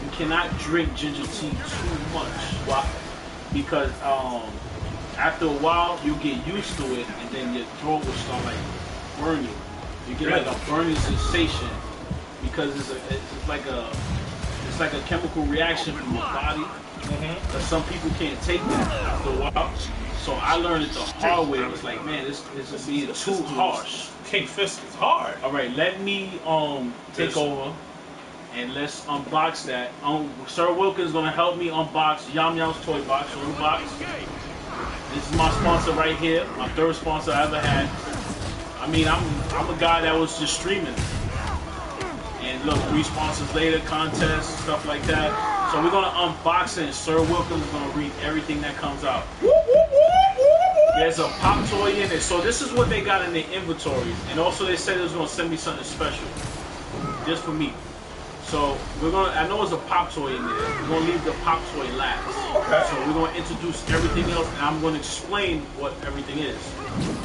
you cannot drink ginger tea too much. Why? Because after a while you get used to it, and then your throat will start like burning. You get like a burning sensation because it's like a chemical reaction from your body. But some people can't take that after a while. So I learned it the hard way. It was like, man, this is being too harsh. King Fist is hard. All right, let me take over and let's unbox that. Sir Wilkins is gonna help me unbox Yum Yum's toy box. So unbox. This is my sponsor right here. My third sponsor I ever had. I mean, I'm a guy that was just streaming. And look, 3 sponsors later, contests, stuff like that. So we're gonna unbox it, and Sir Wilkins is gonna read everything that comes out. There's a pop toy in it. So this is what they got in their inventories. And also they said they was gonna send me something special. Just for me. So I know there's a pop toy in there. We're gonna leave the pop toy last. Okay. So we're gonna introduce everything else, and I'm gonna explain what everything is.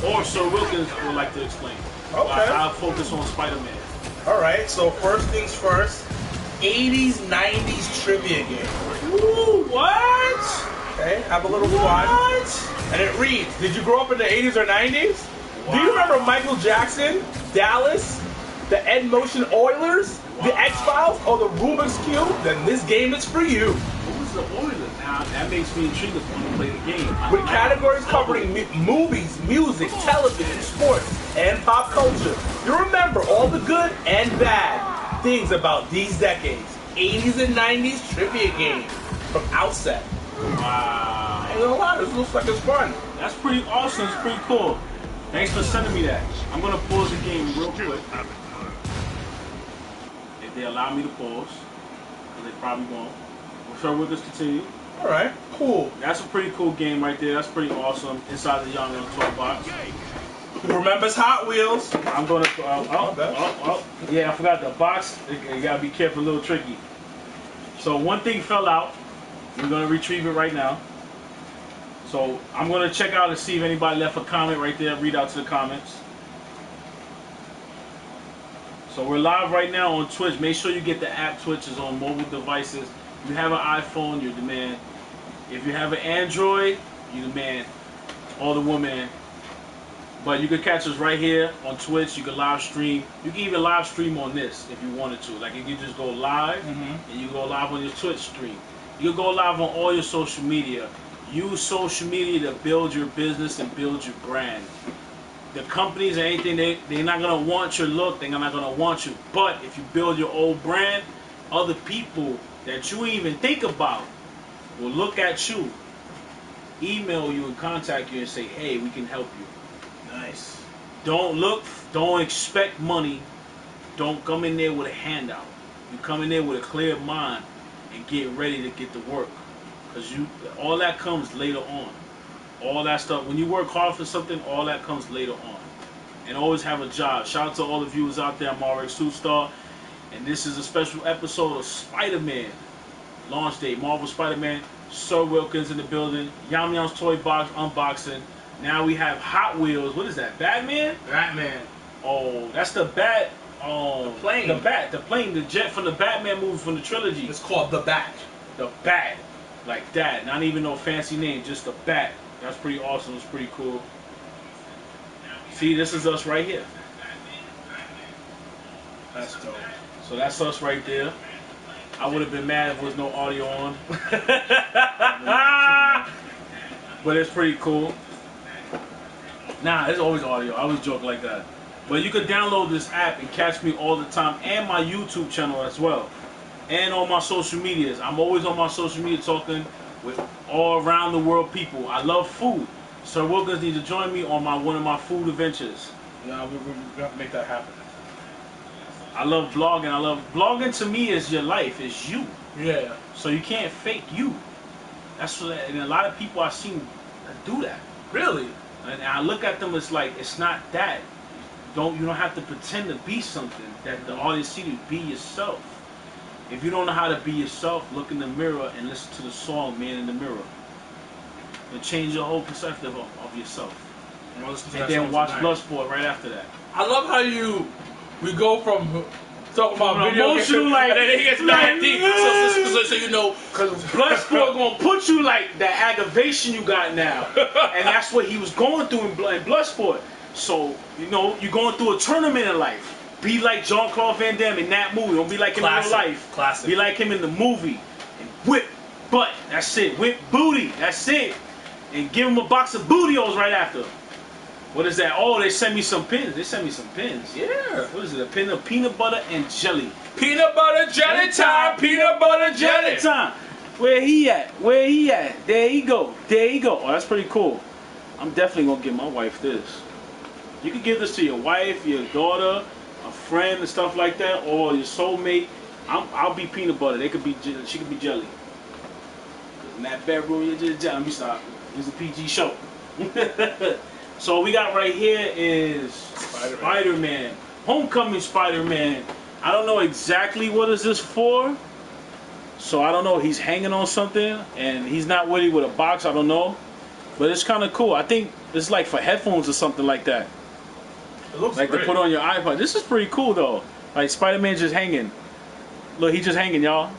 Or Sir Wilkins would like to explain. Okay. I'll focus on Spider-Man. All right. So first things first. 80s, 90s trivia game. Ooh, what? Okay. Have a little fun. What? And it reads, did you grow up in the 80s or 90s? Do you remember Michael Jackson, Dallas, the Ed Motion Oilers, the X-Files, or the Rubik's Cube? Then this game is for you. Who's the Oilers? Now, that makes me intrigued if I want to play the game. With categories covering movies, music, television, sports, and pop culture. You remember all the good and bad things about these decades. 80s and 90s trivia game from Outset. Wow. Ain't gonna lie, this looks like it's fun. That's pretty awesome. It's pretty cool. Thanks for sending me that. I'm going to pause the game real quick. If they allow me to pause. Because they probably won't. So we'll just continue. All right, cool. That's a pretty cool game right there. That's pretty awesome. Inside the Young Young toy box. Who remembers Hot Wheels? I'm going to... Yeah, I forgot the box. You got to be careful. A little tricky. So one thing fell out. We're going to retrieve it right now. So I'm going to check out and see if anybody left a comment right there. Read out to the comments. So we're live right now on Twitch. Make sure you get the app. Twitch is on mobile devices. If you have an iPhone, you're the man. If you have an Android, you're the man or the woman. But you can catch us right here on Twitch. You can live stream. You can even live stream on this if you wanted to. Like you can just go live and you go live on your Twitch stream. You can go live on all your social media. Use social media to build your business and build your brand. The companies and anything, they're not going to want your look. They're not going to want you. But if you build your old brand, other people that you even think about will look at you, email you and contact you and say, hey, we can help you. Nice. Don't expect money. Don't come in there with a handout. You come in there with a clear mind and get ready to get to work. Because all that comes later on. All that stuff, when you work hard for something, all that comes later on. And always have a job. Shout out to all the viewers out there. I'm Rxsuperstar. And this is a special episode of Spider-Man. Launch day. Marvel Spider-Man. Sir Wilkins in the building. Yam Yam's Toy Box unboxing. Now we have Hot Wheels. What is that? Batman? Batman. Oh, that's the Bat. The plane. The plane. The jet from the Batman movie from the trilogy. It's called the Bat. The Bat. Like that. Not even no fancy name. Just the Bat. That's pretty awesome. It's pretty cool. See, this is us right here. That's dope. So that's us right there. I would have been mad if there was no audio on. But it's pretty cool. Nah, there's always audio. I always joke like that. But you can download this app and catch me all the time. And my YouTube channel as well. And on my social medias. I'm always on my social media talking with all around the world people. I love food. Sir Wilkins need to join me on one of my food adventures. Yeah, we have to make that happen. I love vlogging. Vlogging to me is your life. It's you. Yeah. So you can't fake you. That's what, and a lot of people I've seen do that. Really? And I look at them, it's like, it's not that. You don't have to pretend to be something that the audience see you. Be yourself. If you don't know how to be yourself, look in the mirror and listen to the song Man in the Mirror. It'll change your whole perspective of yourself. And then watch Bloodsport right after that. I love how we go from talking about video emotional, like, and then he gets mad deep. So you know, because Bloodsport gonna put you like that aggravation you got now, and that's what he was going through in Bloodsport. So you know, you're going through a tournament in life. Be like Jean-Claude Van Damme in that movie. Don't be like him in real life. Classic. Be like him in the movie. And whip butt. That's it. Whip booty. That's it. And give him a box of bootios right after. What is that? Oh, they sent me some pins. They sent me some pins. Yeah. What is it? A pin of peanut butter and jelly. Peanut butter jelly time. Peanut butter jelly time. Where he at? Where he at? There he go. There he go. Oh, that's pretty cool. I'm definitely gonna give my wife this. You can give this to your wife, your daughter, a friend, and stuff like that, or your soulmate. I'll be peanut butter. They could be. She could be jelly. In that bedroom, you're just jelly. Let me stop. It's a PG show. So we got right here is Spider-Man. Homecoming Spider-Man. I don't know exactly what is this for. So I don't know. He's hanging on something and he's not with a box. I don't know. But it's kind of cool. I think it's like for headphones or something like that. It looks like great. To put on your iPod. This is pretty cool though. Like Spider-Man just hanging. Look, he's just hanging, y'all.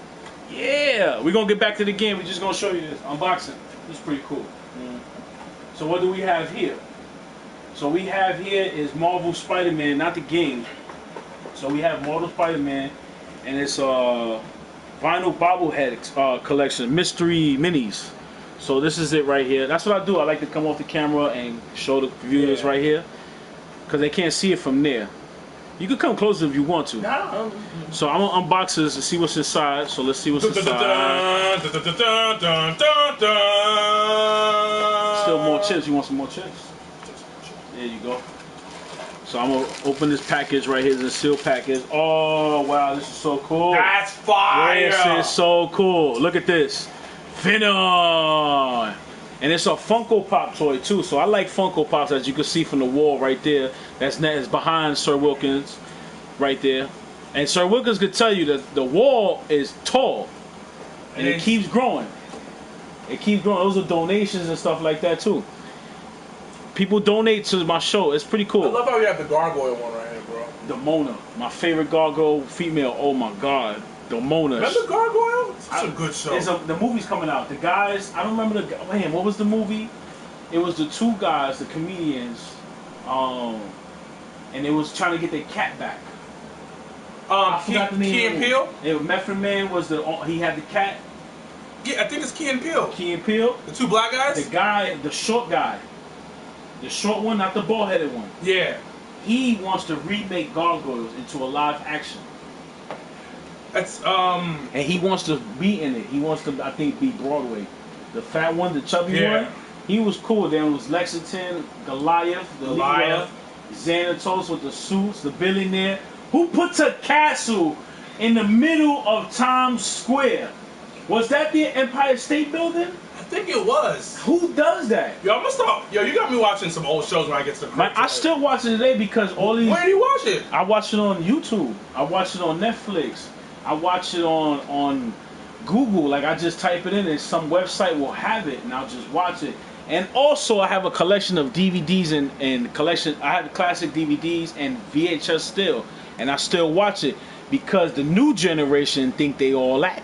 Yeah. We're going to get back to the game. We're just going to show you this. Unboxing. This is pretty cool. So what do we have here? So we have here is Marvel Spider-Man, not the game. So we have Marvel Spider-Man, and it's vinyl bobblehead collection, mystery minis. So this is it right here. That's what I do. I like to come off the camera and show the viewers right here, because they can't see it from there. You can come closer if you want to. No. So I'm gonna unbox this and see what's inside. So let's see what's inside. Still more chips. You want some more chips? There you go. So I'm gonna open this package right here. It's a sealed package. Oh wow, this is so cool. That's fire! This is so cool. Look at this, Venom, and it's a Funko Pop toy too. So I like Funko Pops, as you can see from the wall right there. That's behind Sir Wilkins, right there. And Sir Wilkins could tell you that the wall is tall, and it keeps growing. It keeps growing. Those are donations and stuff like that too. People donate to my show. It's pretty cool. I love how you have the gargoyle one right here, bro. The Mona, my favorite gargoyle female. Oh my god, the Mona. Remember Gargoyle? It's a good show. The movie's coming out. The guys, I don't remember man, what was the movie? It was the two guys, the comedians. and they was trying to get their cat back. I forgot the name. Key and Peele? Method Man was he had the cat. Yeah, I think it's Key and Peele. Key and Peele. The two black guys? The guy, the short guy. The short one, not the bald-headed one. Yeah. He wants to remake Gargoyles into a live action. That's, And he wants to be in it. He wants to, I think, be Broadway. The fat one, the chubby one, he was cool. Then it was Lexington, Goliath, the leader, Xanatos with the suits, the billionaire. Who puts a castle in the middle of Times Square? Was that the Empire State Building? I think it was. Who does that? Yo, I'm gonna stop. Yo, you got me watching some old shows when I get to the crib. I still watch it today because all these... Where do you watch it? I watch it on YouTube. I watch it on Netflix. I watch it on Google. Like, I just type it in and some website will have it and I'll just watch it. And also I have a collection of DVDs and collection. I have classic DVDs and VHS still. And I still watch it because the new generation think they all that.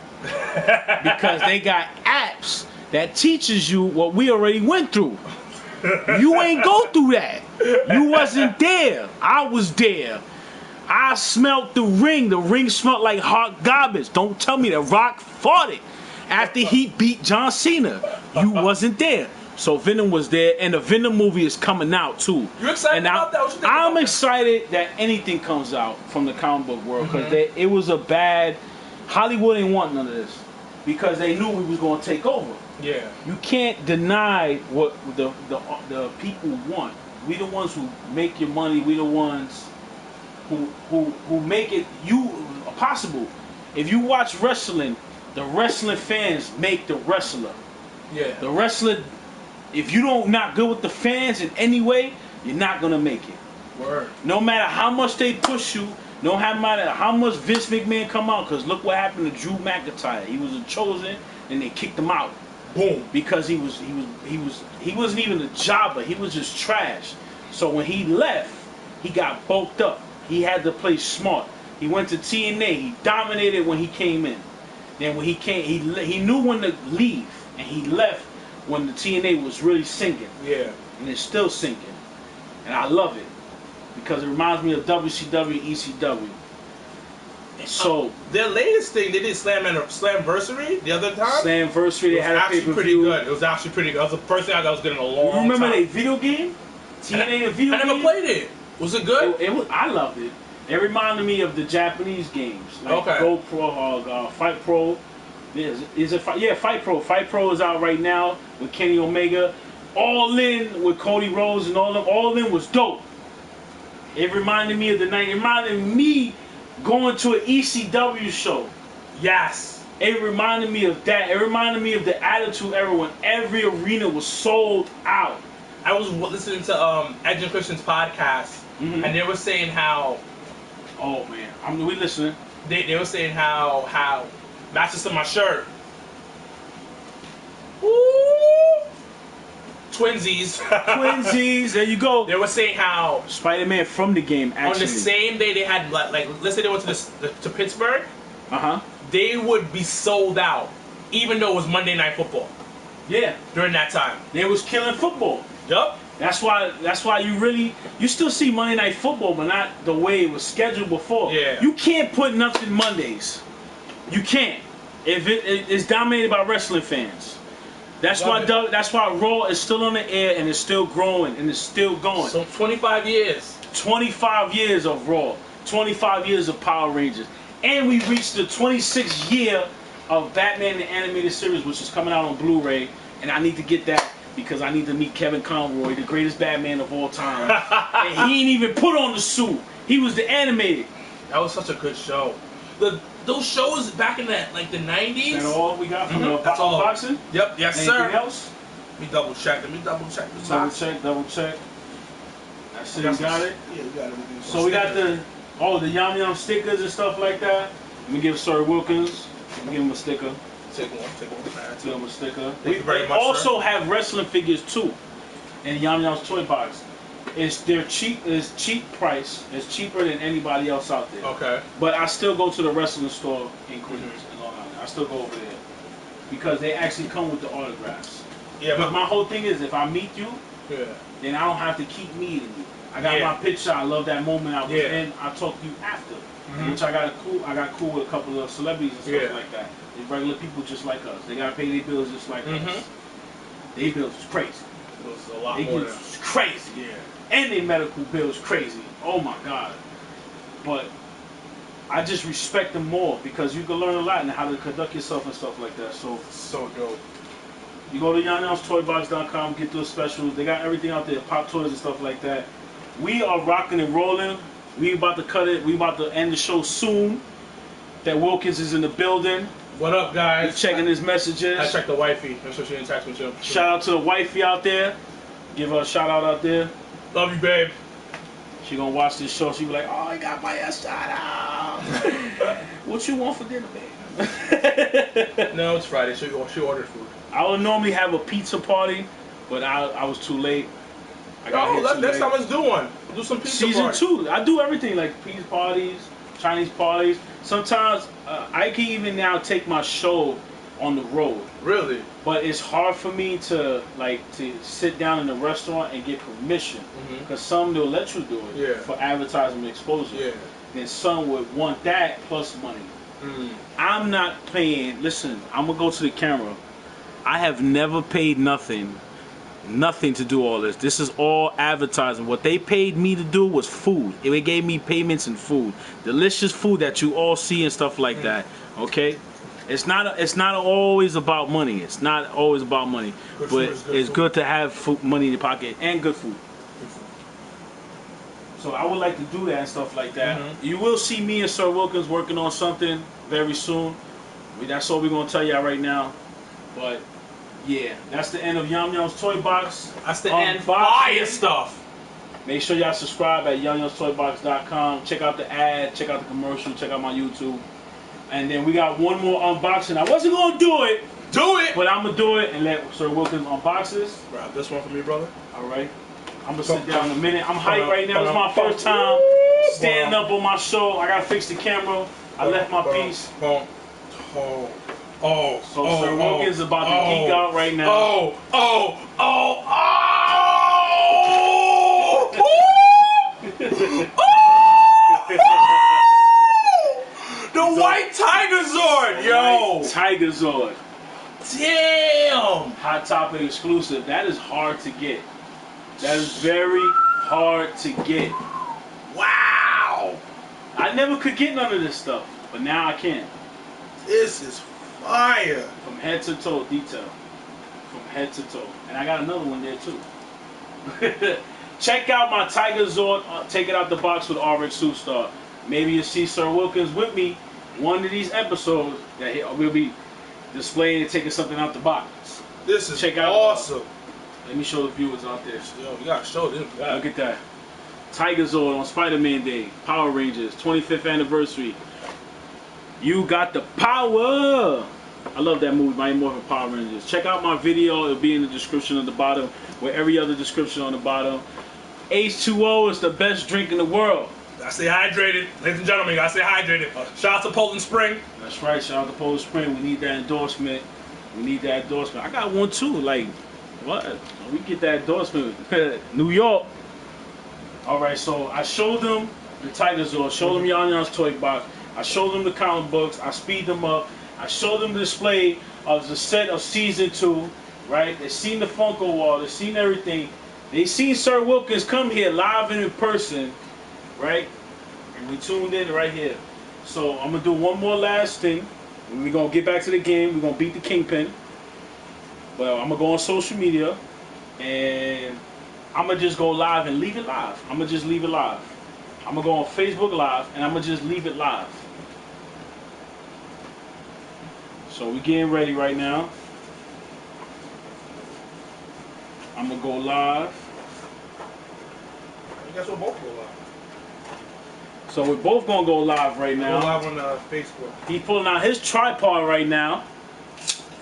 Because they got apps that teaches you what we already went through. You ain't go through that. You wasn't there. I was there. I smelled the ring. The ring smelled like hot garbage. Don't tell me that Rock farted after he beat John Cena. You wasn't there. So Venom was there, and the Venom movie is coming out too. You excited about that? What you think I'm about excited that anything comes out from the comic book world because it was a bad. Hollywood ain't want none of this because they knew we was going to take over. Yeah. You can't deny what the people want. We the ones who make your money. We the ones who make it possible. If you watch wrestling, the wrestling fans make the wrestler. Yeah. The wrestler, if you don't not good with the fans in any way, you're not gonna make it. Word. No matter how much they push you, no matter how much Vince McMahon come out, because look what happened to Drew McIntyre. He was a chosen, and they kicked him out. Boom. Because he wasn't even a jobber. He was just trash. So when he left, he got bulked up. He had to play smart. He went to TNA. He dominated when he came in. Then when he came, he knew when to leave, and he left when the TNA was really sinking. Yeah. And it's still sinking. And I love it because it reminds me of WCW, ECW. So their latest thing, they did Slamversary the other time. Slamversary, they had a actually pay-per-view. pretty good. It was actually pretty good. That was the first thing that was good in a long time. You remember that video game? TNA, the video game? I never played it. Was it good? I loved it. It reminded me of the Japanese games, like GoPro, Fight Pro. Fight Pro. Fight Pro is out right now with Kenny Omega. All In with Cody Rhodes and all of them. All of them was dope. It reminded me of the night. It reminded me going to an ECW show. Yes. It reminded me of that. It reminded me of the Attitude Era when every arena was sold out. I was listening to Edge and Christian's podcast, and they were saying how. Oh man, we listening. They were saying how matches to my shirt. Woo! Twinsies. Twinsies. There you go. They were saying how Spider-Man from the game actually. On the same day they had like let's say they went to Pittsburgh. They would be sold out, even though it was Monday Night Football. Yeah. During that time, they was killing football. Yup. That's why you still see Monday Night Football, but not the way it was scheduled before. Yeah. You can't put nothing Mondays. You can't. If it's dominated by wrestling fans. That's why Raw is still on the air and it's still growing and it's still going. So 25 years. 25 years of Raw. 25 years of Power Rangers. And we reached the 26th year of Batman the Animated Series, which is coming out on Blu-ray. And I need to get that because I need to meet Kevin Conroy, the greatest Batman of all time. And he ain't even put on the suit. He was the animated. That was such a good show. Those shows back in the 90s. Is that all we got from the boxing? Yep. Yes, Anything sir. Anything else? Let me double check. Double check. That's it. You got it? Yeah, we got it. So we got the Yum Yum stickers and stuff like that. Let me give Sir Wilkins. Let me give him a sticker. Take one. Give him a sticker. Thank you very much, also have wrestling figures too. In Yum Yum's toy box. It's cheap price. It's cheaper than anybody else out there. Okay. But I still go to the wrestling store in Queens in Long Island. I still go over there because they actually come with the autographs. Yeah, but my whole thing is if I meet you, yeah, then I don't have to keep meeting you. I got Yeah. my picture. I love that moment I was Yeah. in. I talked to you after, Mhm. which I got cool with a couple of celebrities and stuff Yeah. like that. They're regular people just like us. They gotta pay their bills just like Mhm. us. Their bills is crazy. It was a lot They more bills than. is crazy. Yeah. And their medical bills crazy. Oh my god. But I just respect them more because you can learn a lot and how to conduct yourself and stuff like that. So So dope. you go to YonYon'sToyBox.com, get those specials. They got everything out there, pop toys and stuff like that. We are rocking and rolling. We about to cut it. We about to end the show soon. That Wilkins is in the building. What up, guys? He's checking his messages. I checked the wifey. Make sure she didn't text me too. Shout out to the wifey out there. Give her a shout out there. Love you, babe. She gonna watch this show. She be like, "Oh, I got my ass shout out. What you want for dinner, babe?" No, it's Friday. She ordered food. I would normally have a pizza party, but I was too late. I got Oh, here too next late. time let's do one. Do some pizza Season party. 2, I do everything like pizza parties, Chinese parties. Sometimes I can even now take my show on the road, Really? but it's hard for me to sit down in a restaurant and get permission Mhm. because some they'll let you do it Yeah. for advertisement exposure. Yeah. Then some would want that plus money. Mm. I'm not paying. Listen, I'm gonna go to the camera. I have never paid nothing to do all this. This is all advertising. What they paid me to do was food. They gave me payments in food, delicious food that you all see and stuff like that. Okay, it's not always about money. It's not always about money, Good but food is good it's food. good to have money in your pocket and good food. So I would like to do that and stuff like that. Mhm. You will see me and Sir Wilkins working on something very soon. That's all we're gonna tell y'all right now. But yeah, that's the end of Yum Yum's Toy Box. That's the Unboxing. end. Fire stuff. Make sure y'all subscribe at YumYumsToyBox.com. Check out the ad, check out the commercial, check out my YouTube. And then we got one more unboxing. I wasn't gonna do it, Do it. but I'm gonna do it and let Sir Wilkins unbox this. Grab this one for me, brother. All right. I'm gonna sit down in a minute. I'm hyped right now. Hold It's on. my first time standing up on my show. I gotta fix the camera. I left my piece. Oh. So Sir Wilkins is about to geek out right now. Oh. The white tiger Zord, yo. Tiger Zord. Damn. Hot Topic exclusive. That is hard to get. That is very hard to get. Wow. I never could get none of this stuff, but now I can. This is fire. From head to toe, detail. From head to toe. And I got another one there too. Check out my Tiger Zord. Take it out the box with Rxsuperstar. Maybe you'll see Sir Wilkins with me one of these episodes that we'll be displaying and taking something out the box. This is Check out awesome. Let me show the viewers out there. Yo, you gotta show this. Look at that. Tiger Zord on Spiderman Day. Power Rangers, 25th anniversary. You got the power. I love that movie, Mighty Morphin Power Rangers. Check out my video. It'll be in the description on the bottom, with every other description on the bottom. H2O is the best drink in the world. I stay hydrated. Ladies and gentlemen, I stay hydrated. Shout out to Poland Spring. That's right. Shout out to Poland Spring. We need that endorsement. We need that endorsement. I got one too. Like, what? We get that endorsement. New York. All right. So I showed them the Tiger Zord. Showed them Yon Toy Box. I showed them the comic books. I speed them up. I showed them the display of the set of season 2. Right? They seen the Funko wall. They seen everything. They seen Sir Wilkins come here live and in person. Right? And we tuned in right here. So I'm gonna do one more last thing. We're gonna get back to the game. We're gonna beat the Kingpin. But I'm gonna go on social media and I'm gonna just go live and leave it live. I'm gonna just leave it live. I'm gonna go on Facebook Live and I'm gonna just leave it live. So we're getting ready right now. I'm gonna go live. I guess we'll both go live. So we're both gonna go live right Go now. live on Facebook. He's pulling out his tripod right now.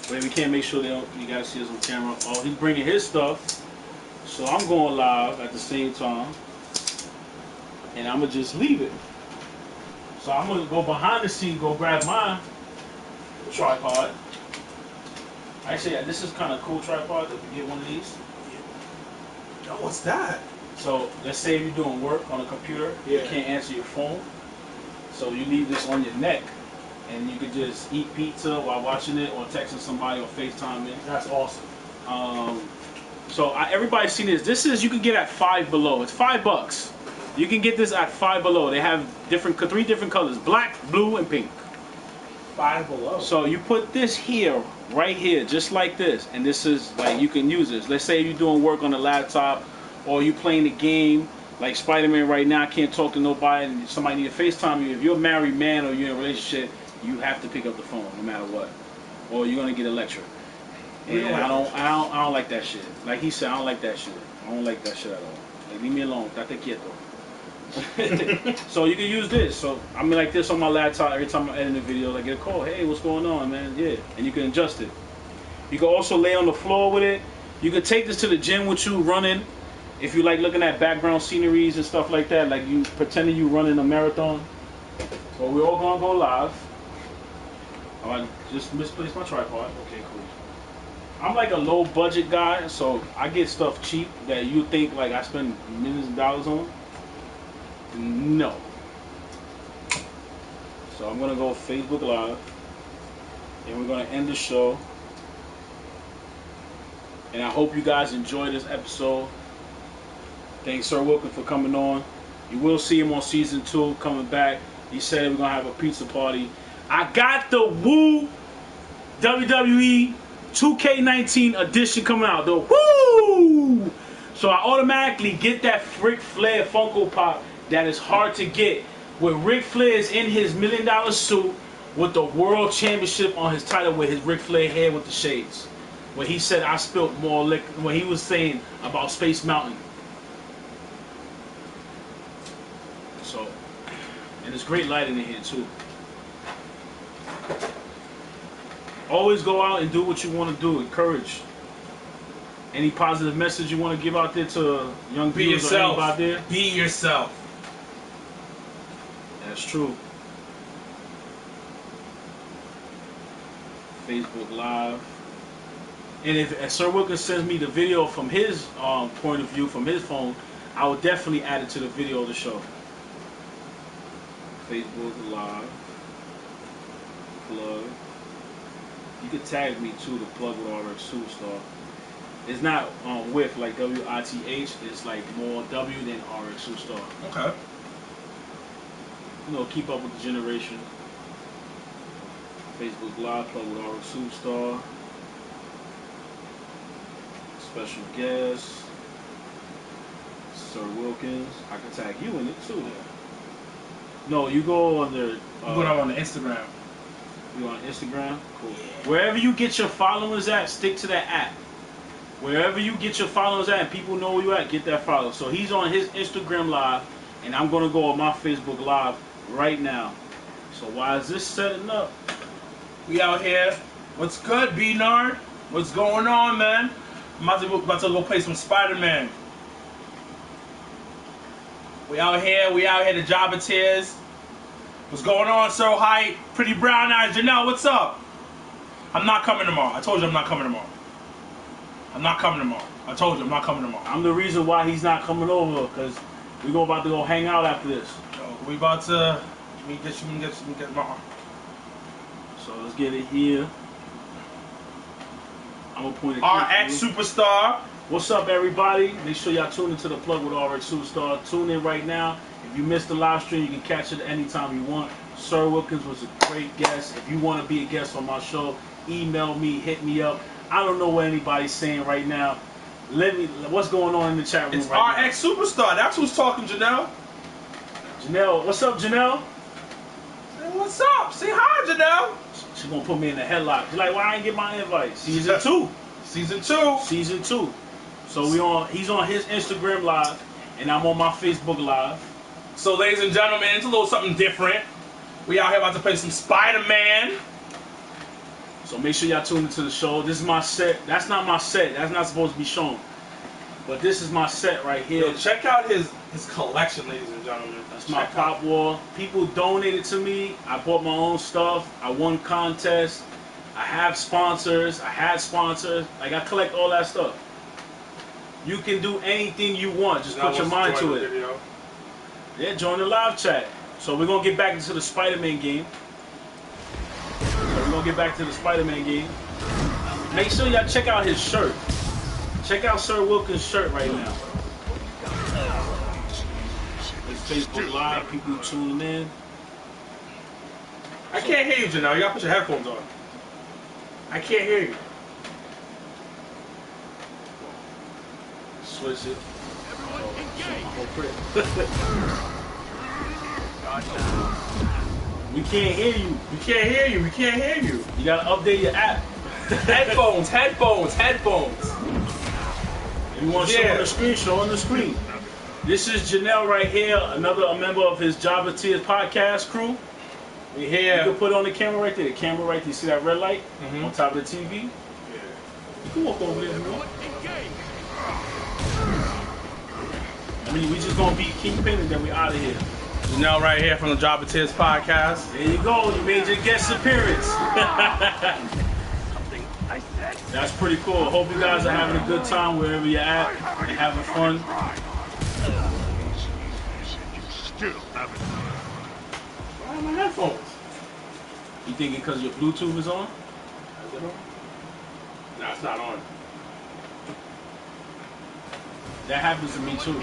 Wait, we can't make sure you guys see us on camera. Oh, he's bringing his stuff. So I'm going live at the same time. And I'm going to just leave it. So I'm going to go behind the scene, go grab my tripod. Actually, this is kind of cool tripod. If you get one of these. Yo, what's that? So let's say you're doing work on a computer, you Yeah. can't answer your phone. So you leave this on your neck, and you can just eat pizza while watching it, or texting somebody, or FaceTiming. That's awesome. So everybody's seen this. This is, you can get at Five Below. It's $5. You can get this at Five Below. They have three different colors: black, blue, and pink. Five Below. So you put this here, right here, just like this, and this is like, you can use this. Let's say you're doing work on a laptop, or you playing a game like Spiderman right now. Can't talk to nobody, and somebody need to FaceTime you. If you're a married man or you're in a relationship, you have to pick up the phone no matter what, or you're gonna get a lecture. And I don't like that shit. Like he said, I don't like that shit. I don't like that shit at all. Like, leave me alone. Tate quieto. So you can use this. So I mean, like this on my laptop. Every time I edit a video, I get a call. Hey, what's going on, man? Yeah, and you can adjust it. You can also lay on the floor with it. You can take this to the gym with you running. If you like looking at background sceneries and stuff like that, like you pretending you running a marathon. So we're all gonna go live. Oh, I just misplaced my tripod. Okay, cool. I'm like a low budget guy, so I get stuff cheap that you think like I spend millions of dollars on. No. So I'm gonna go Facebook Live, and we're gonna end the show. And I hope you guys enjoyed this episode. Thanks, Sir Wilkins, for coming on. You will see him on season 2 coming back. He said we're gonna have a pizza party. I got the Woo WWE 2K19 edition coming out. The Woo! So I automatically get that Ric Flair Funko Pop that is hard to get. Where Ric Flair is in his $1 million suit with the World Championship on his title with his Ric Flair hair with the shades. When he said I spilled more liquor, when he was saying about Space Mountain. So, and there's great lighting in here too. Always go out and do what you want to do. Encourage. Any positive message you want to give out there to young Be viewers yourself. out there? Be yourself. That's true. Facebook Live. And if Sir Wilkins sends me the video from his point of view, from his phone, I will definitely add it to the video of the show. Facebook Live. Plug. You could tag me too, the plug with Rxsuperstar. It's not with like WITH, it's like more W than Rxsuperstar. Okay. You know, keep up with the generation. Facebook Live, plug with Rxsuperstar. Special guest, Sir Wilkins. I can tag you in it too. No, you go under. You go on the Instagram. You on Instagram? Cool. Yeah. Wherever you get your followers at, stick to that app. Wherever you get your followers at and people know where you at, get that follow. So he's on his Instagram Live, and I'm gonna go on my Facebook Live right now. So why is this setting up? We out here. What's good, B-Nard? What's going on, man? I'm about to go play some Spider-Man. We out here, the Jobbeteers. What's going on, Sir Height? Pretty brown eyes, Janelle, what's up? I'm not coming tomorrow. I told you I'm not coming tomorrow. I'm not coming tomorrow. I told you I'm not coming tomorrow. I'm the reason why he's not coming over, because we're about to go hang out after this. So we about to get my. So let's get it here. I'm gonna point it. Rxsuperstar. What's up, everybody? Make sure y'all tune into the plug with Rxsuperstar. Tune in right now. If you missed the live stream, you can catch it anytime you want. Sir Wilkins was a great guest. If you want to be a guest on my show, email me, hit me up. I don't know what anybody's saying right now. What's going on in the chat room it's right now? Rxsuperstar. That's who's talking, Janelle. Janelle, what's up, Janelle? Hey, what's up? Say hi, Janelle. She's gonna put me in a headlock. She's like, why I ain't get my invite? Season 2. Season 2. Season 2. So he's on his Instagram Live, and I'm on my Facebook Live. So, ladies and gentlemen, it's a little something different. We out here about to play some Spider-Man. So make sure y'all tune into the show. This is my set. That's not my set. That's not supposed to be shown. But this is my set right here. Yo, check out his collection, ladies and gentlemen. That's my pop wall. People donated to me. I bought my own stuff. I won contests. I have sponsors. I had sponsors. Like, I collect all that stuff. You can do anything you want. Just Now put your wants mind join to the it. video. Yeah, join the live chat. So we're gonna get back into the Spider-Man game. Make sure y'all check out his shirt. Check out Sir Wilkins' shirt right now. It's Facebook Live, people tuning in. I can't hear you, Janelle. You gotta put your headphones on. I can't hear you. Switch it. We can't hear you. We can't hear you. We can't hear you. You gotta update your app. Headphones. If you want to show on the screen, show on the screen. This is Janelle right here, a member of his Java Tears podcast crew. We here. You can put on the camera right there. The camera right there. You see that red light on top of the TV? You can walk over there if you want. I mean, we just gonna be kingpin and then we out of here. Janelle right here from the Java Tears podcast. There you go. You made your guest appearance. That's pretty cool. Hope you guys are having a good time wherever you're at and having fun. Why are my headphones? You thinking because your Bluetooth is on? Is it on? No, it's not on. That happens to me too.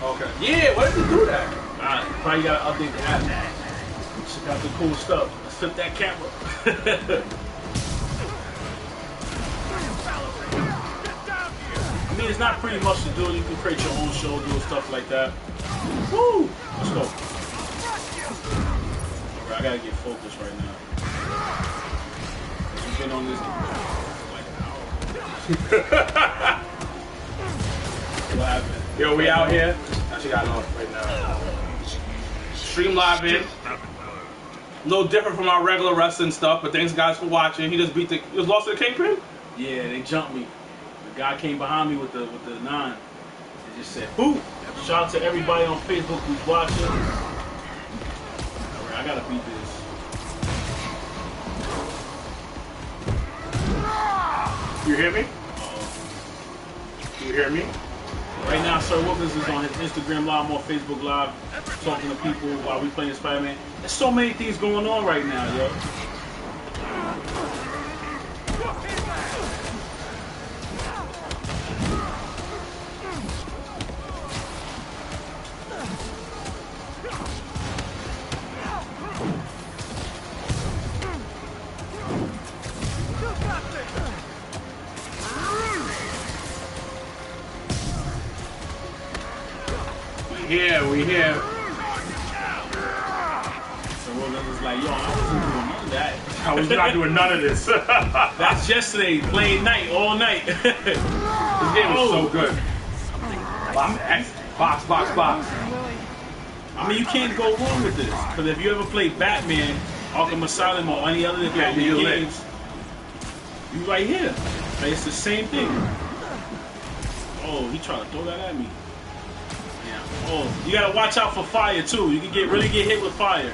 Okay. Yeah, why did you do that? Probably gotta update the app. Check out the cool stuff. Let's flip that camera. I mean, it's not pretty much to do. You can create your own show, do stuff like that. Woo! Let's go. Alright, I gotta get focused right now. We've been on this like an hour. What happened? Yo, we out here. Actually got off right now. Stream live in. No different from our regular wrestling stuff, but thanks guys for watching. He just lost to the Kingpin? Yeah, they jumped me. The guy came behind me with the 9. They just said, "Boo!" Shout out to everybody on Facebook who's watching. Alright, I gotta beat this. You hear me? You hear me? Right now, Sir Wilkins is on his Instagram Live, I'm on Facebook Live, talking to people while we playing Spider-Man. There's so many things going on right now, yo. We here. So Wilkins was like, yo, I wasn't doing none of that. I was not doing none of this. That's yesterday, playing night, all night. This game is so good. Box. I mean, you can't go wrong with this. Because if you ever play Batman, Arkham Asylum, or any other games, you right here. Like, it's the same thing. Oh, he trying to throw that at me. Oh, you gotta watch out for fire too. You can really get hit with fire.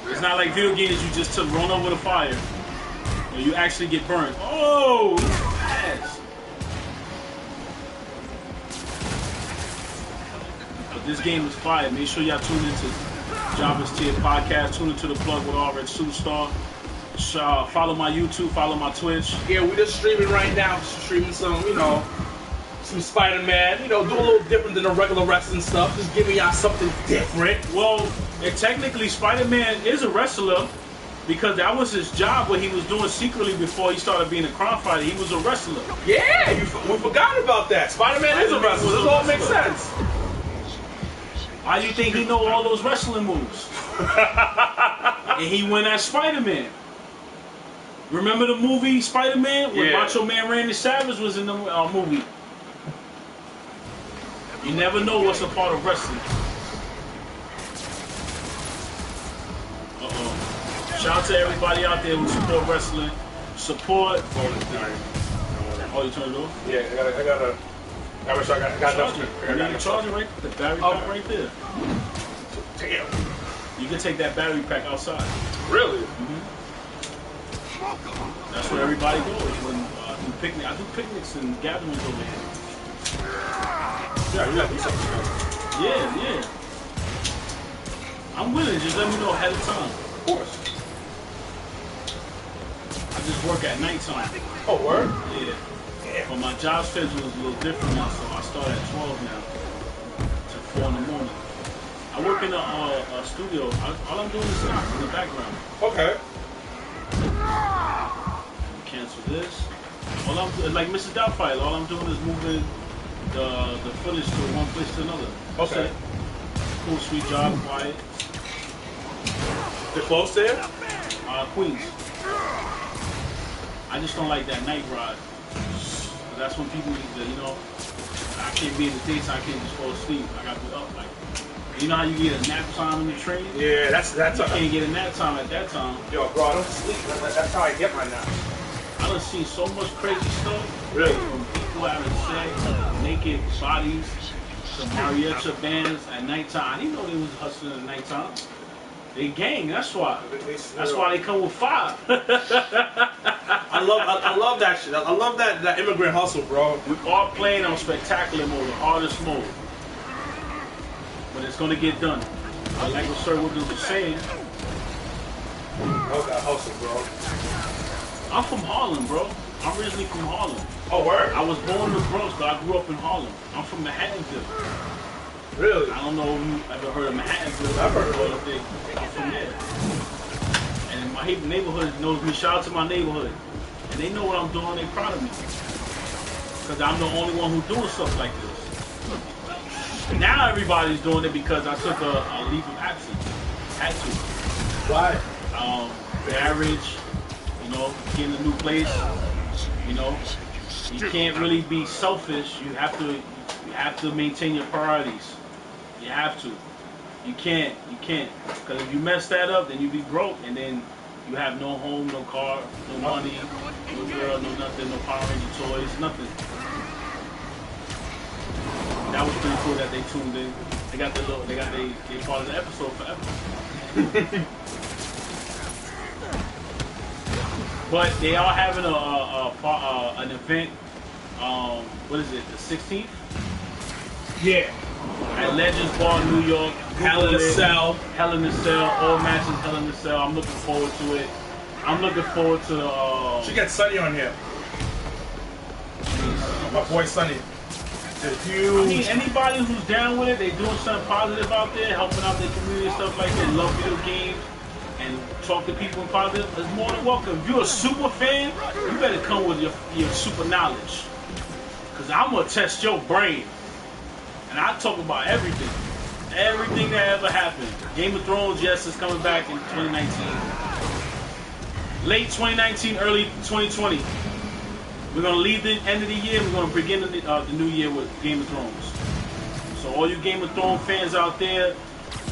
It's not like video games. You just run over the fire. You actually get burned. Oh, yes. But this game is fire. Make sure y'all tune into Java's Tears podcast. Tune into the plug with Rxsuperstar. Follow my YouTube. Follow my Twitch. Yeah, we're just streaming right now. Streaming some, some Spider-Man, do a little different than the regular wrestling stuff. Just giving y'all something different. Well, technically, Spider-Man is a wrestler because that was his job, what he was doing secretly before he started being a crime fighter. He was a wrestler. Yeah, we forgot about that. Spider-Man is a wrestler. This all makes sense. Why do you think he know all those wrestling moves? And he went as Spider-Man. Remember the movie Spider-Man? When Macho Man Randy Savage was in the movie. You never know what's a part of wrestling. Uh-oh. Shout out to everybody out there who support wrestling. Support. Oh, you turned it off? Yeah, I got enough. You got the charger right there. The battery pack right there. Damn. You can take that battery pack outside. Really? That's where everybody goes when do picnic. I do picnics and gatherings over here. Yeah, you gotta do something. Yeah. I'm willing. Just let me know ahead of time. Of course. I just work at nighttime. Oh, word? Yeah. Yeah. But my job schedule is a little different now, so I start at 12 now to 4 in the morning. I work in a studio. All I'm doing is sound in the background. Okay. Cancel this. All I'm doing, like Mr. Doubtfire, all I'm doing is moving the footage to one place to another. Okay. So, cool, sweet job, quiet. They're close there? Queens. I just don't like that night ride. That's when people need to, I can't be in the daytime, I can't just fall asleep. I gotta be up. Like, you know how you get a nap time in the train? Yeah, that's You can't get a nap time at that time. Yo, bro, I don't sleep. That's how I get my naps. I done seen so much crazy stuff. Really? From people having sex, naked bodies, some mariachi bands at nighttime. I didn't know they was hustling at nighttime. They gang, that's why. That's why they come with 5. I love that shit. I love that immigrant hustle, bro. We are playing on spectacular mode, the hardest mode. But it's gonna get done. Like what Sir Wilkins was saying, Love that hustle, bro. I'm from Harlem, bro. I'm originally from Harlem. Oh, word? I was born in the Bronx, but I grew up in Harlem. I'm from Manhattanville. Really? I don't know if you ever heard of Manhattanville. I've heard of it. I'm from there. And my neighborhood knows me. Shout out to my neighborhood. And they know what I'm doing. They proud of me. Because I'm the only one who's doing stuff like this. Now everybody's doing it because I took a leave of absence. Had to. Why? Marriage, getting a new place, you can't really be selfish. You have to maintain your priorities. You have to. You can't. Because if you mess that up, then you be broke, and then you have no home, no car, no money, no girl, no nothing, no Power Ranger toys, nothing. That was pretty cool that they tuned in. They got they part of the episode forever. But they are having an event. What is it? The 16th? Yeah. At Legends Bar, New York. Hell in a Cell. Hell in a Cell. All matches Hell in a Cell. I'm looking forward to it. I'm looking forward to. Should get Sonny on here. My boy Sonny. I mean, anybody who's down with it, they doing something positive out there, helping out their community and stuff like that. Love video games and talk to people in positive. Is more than welcome. If you're a super fan, you better come with your super knowledge. Cause I'm gonna test your brain. And I talk about everything. Everything that ever happened. Game of Thrones, yes, is coming back in 2019. Late 2019, early 2020. We're going to leave the end of the year. We're going to begin the new year with Game of Thrones. So all you Game of Thrones fans out there,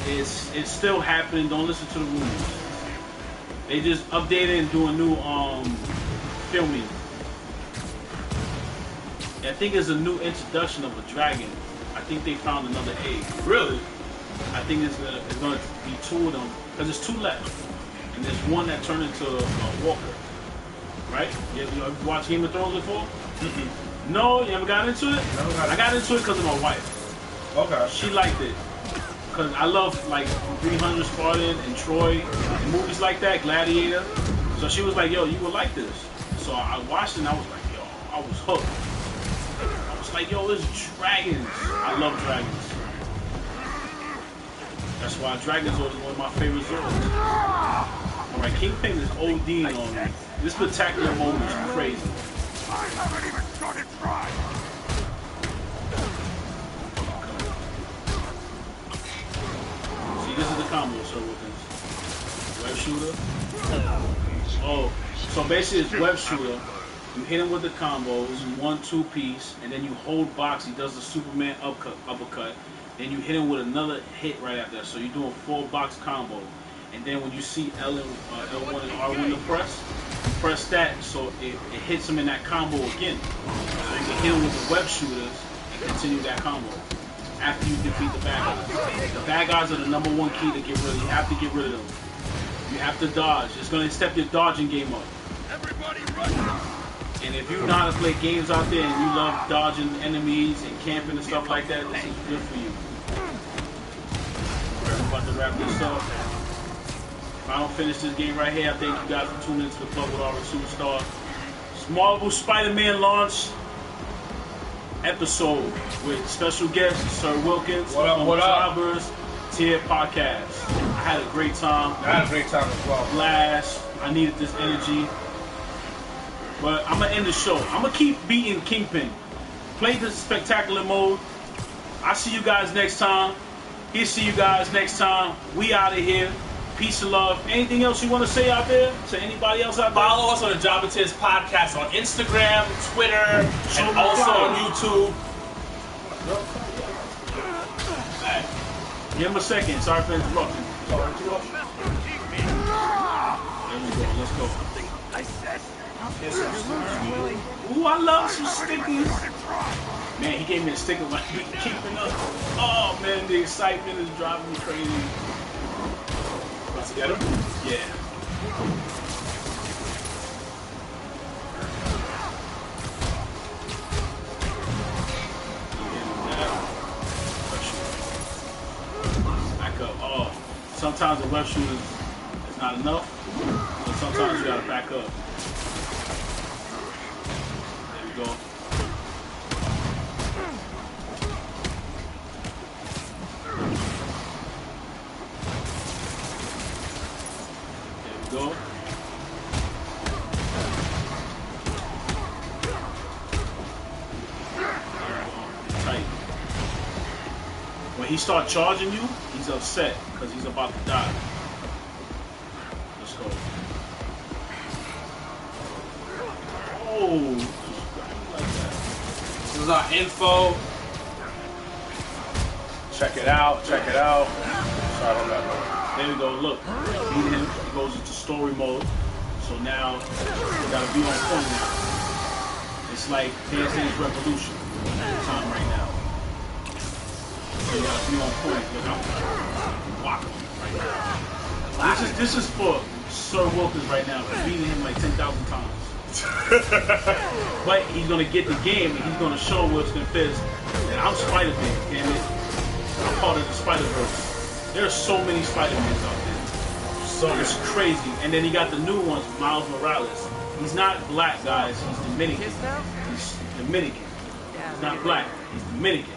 it's still happening. Don't listen to the rumors. They just updated and doing new filming. I think it's a new introduction of a dragon. I think they found another egg. Really? I think it's going to be 2 of them, because there's 2 left. And there's one that turned into a walker. Right? You ever watched Game of Thrones before? Mm-hmm. No? You ever got into it? I got into it because of my wife. Okay. She liked it. Because I love, like, 300 Spartan and Troy and movies like that, Gladiator. So she was like, yo, you would like this. So I watched it and I was like, yo, I was hooked. I was like, yo, there's dragons. I love dragons. That's why Dragon's Zord is one of my favorite Zords. Alright, Kingpin is ODing on me. This spectacular moment is crazy. I haven't even started trying. See, this is the combo, Sir Wilkins. Web shooter. Oh, so basically it's web shooter. You hit him with the combos, 1-2 piece, and then you hold box. He does the Superman uppercut. Then you hit him with another hit right after that. So you're doing 4-box combo. And then when you see L1 and R1 to press that so it hits him in that combo again. So you can hit him with the web shooters and continue that combo after you defeat the bad guys. The bad guys are the #1 key to get rid of. You have to get rid of them. You have to dodge. It's going to step your dodging game up. Everybody run! And if you know how to play games out there and you love dodging enemies and camping and stuff like that, this is good for you. We're about to wrap this up. If I don't finish this game right here, I thank you guys for tuning into the Club with Rxsuperstar. Marvel Spider-Man launch episode with special guest Sir Wilkins from Traversal podcast. I had a great time. I had a great time as well. Blast. I needed this energy. But I'm gonna end the show. I'm gonna keep beating Kingpin. Play the spectacular mode. I'll see you guys next time. He'll see you guys next time. We out of here. Peace and love. Anything else you want to say out there to anybody else out there? Follow us on the Job It Is podcast on Instagram, Twitter, and also on YouTube. Give him a second. Sorry for interrupting. There we go. Let's go. Ooh, I love some stickers. Man, he gave me a sticker when he keeping up. Oh man, the excitement is driving me crazy. Let's get him? Yeah. Back up. Oh, sometimes the left shoe is not enough, but sometimes you gotta back up. There we go. Go. Tight. When he starts charging you, he's upset because he's about to die. Let's go. Oh, like that. This is our info. Check it out. Check it out. Sorry about that. There we go, look. Beat him, he goes into story mode. So now, we gotta be on point now. It's like Dance Dance Revolution time right now. So you gotta be on point. Look out. Walk right now. This is for Sir Wilkins right now, for beating him like 10,000 times. But he's gonna get the game and he's gonna show Wilson Fizz that I'm Spider-Man, damn it. I'm part of the Spider-Verse. There's so many Spider-Mans out there. So it's crazy. And then he got the new ones, Miles Morales. He's not black, guys. He's Dominican. He's Dominican. He's not black. He's Dominican.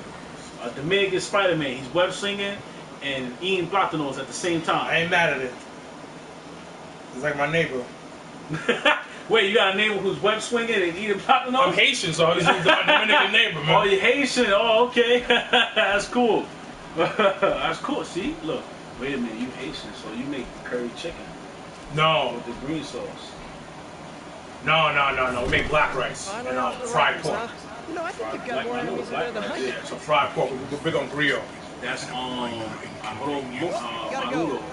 A Dominican Spider-Man. He's web slinging and eating platanos at the same time. I ain't mad at it. It's like my neighbor. Wait, you got a neighbor who's web swinging and eating platanos? I'm Haitian, so he's my Dominican neighbor, man. Oh, you're Haitian. Oh, okay. That's cool. That's cool. See, look. Wait a minute. You Haitian, so you make curry chicken No. with the green sauce. No. We make black rice and fried pork. You know, I think you've got Black more man, enemies black than the man, hunting. Yeah, so fried pork. We're big on grill. That's Manudo,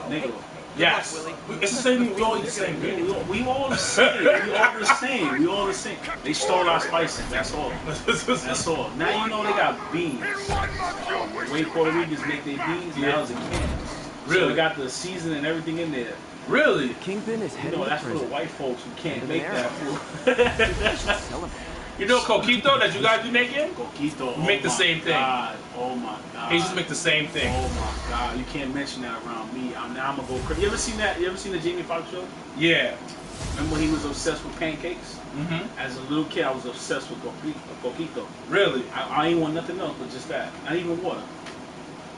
Negro. Yes. It's the same thing. We all eat the same. We all the same. We all the same. They stole our spices. That's all. That's all. Now you know they got beans. The way Puerto Ricans make their beans, now it's in cans. Really? So they got the seasoning and everything in there. Really? Kingpin is You heading know, to that's for the prison. white folks who can't make that food. Celebrate. You know coquito that you guys be making? Coquito. We make the same thing. Oh my God. They just make the same thing. Oh my God. You can't mention that around me. Now I'm gonna go crazy. You ever seen that? You ever seen the Jamie Foxx show? Yeah. Remember when he was obsessed with pancakes? Mm-hmm. As a little kid, I was obsessed with coquito. Really? I ain't want nothing else but just that. Not even water.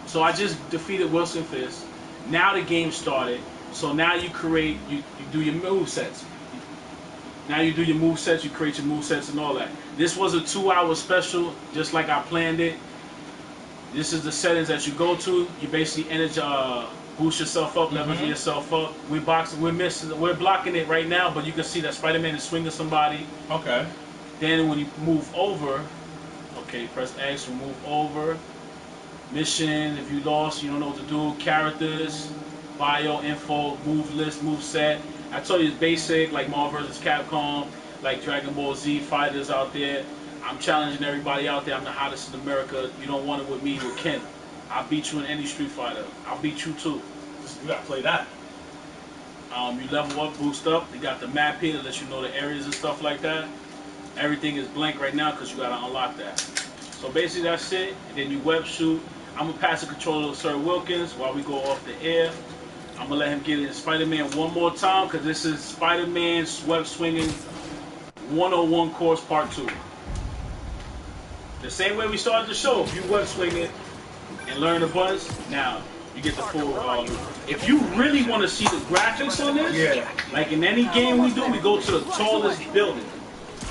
So I just defeated Wilson Fisk. Now the game started. So now you create, you do your move sets. Now you do your move sets, you create your move sets and all that. This was a 2-hour special, just like I planned it. This is the settings that you go to. You basically boost yourself up, level yourself up. We're blocking it right now, but you can see that Spider-Man is swinging somebody. Okay. Then when you move over, okay, press X to move over. Mission, if you lost, you don't know what to do. Characters, bio, info, move list, move set. I told you it's basic, like Marvel vs. Capcom, like Dragon Ball Z fighters out there. I'm challenging everybody out there. I'm the hottest in America. You don't want it with me, with Ken. I'll beat you in any Street Fighter. I'll beat you too. You gotta play that. You level up, boost up. You got the map here to let you know the areas and stuff like that. Everything is blank right now because you gotta unlock that. So basically that's it. And then you web shoot. I'm gonna pass the controller to Sir Wilkins while we go off the air. I'm gonna let him get in Spider-Man one more time because this is Spider-Man's web swinging 101 course part 2. The same way we started the show. If you web swing it and learn a bunch, now you get the full. If you really want to see the graphics on this, like in any game we do, we go to the tallest building.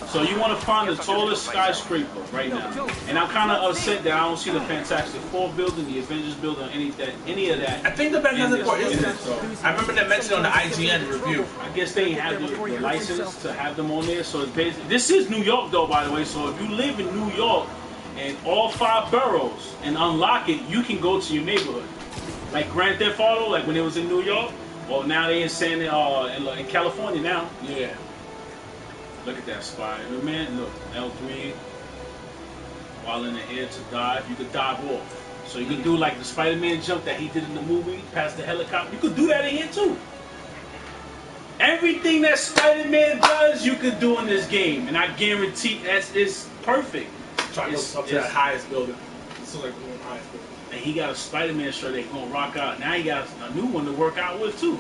So you want to find the tallest skyscraper right now. And I'm kind of upset that I don't see the Fantastic Four building, the Avengers building, or any of that. I think the Fantastic Four is there. I remember they mentioned on the IGN review. I guess they have the license to have them on there. So it's basically, this is New York though, by the way. So if you live in New York and all 5 boroughs and unlock it, you can go to your neighborhood. Like Grand Theft Auto, like when it was in New York. Well, now they in California now. Yeah. Look at that Spider-Man. Look, L3. While in the air to dive, you could dive off. So you could do like the Spider-Man jump that he did in the movie, past the helicopter. You could do that in here too. Everything that Spider-Man does, you could do in this game, and I guarantee it's perfect. Trying to go up to that highest building. It's like the highest building. And he got a Spider-Man shirt that he's gonna rock out. Now he got a new one to work out with too.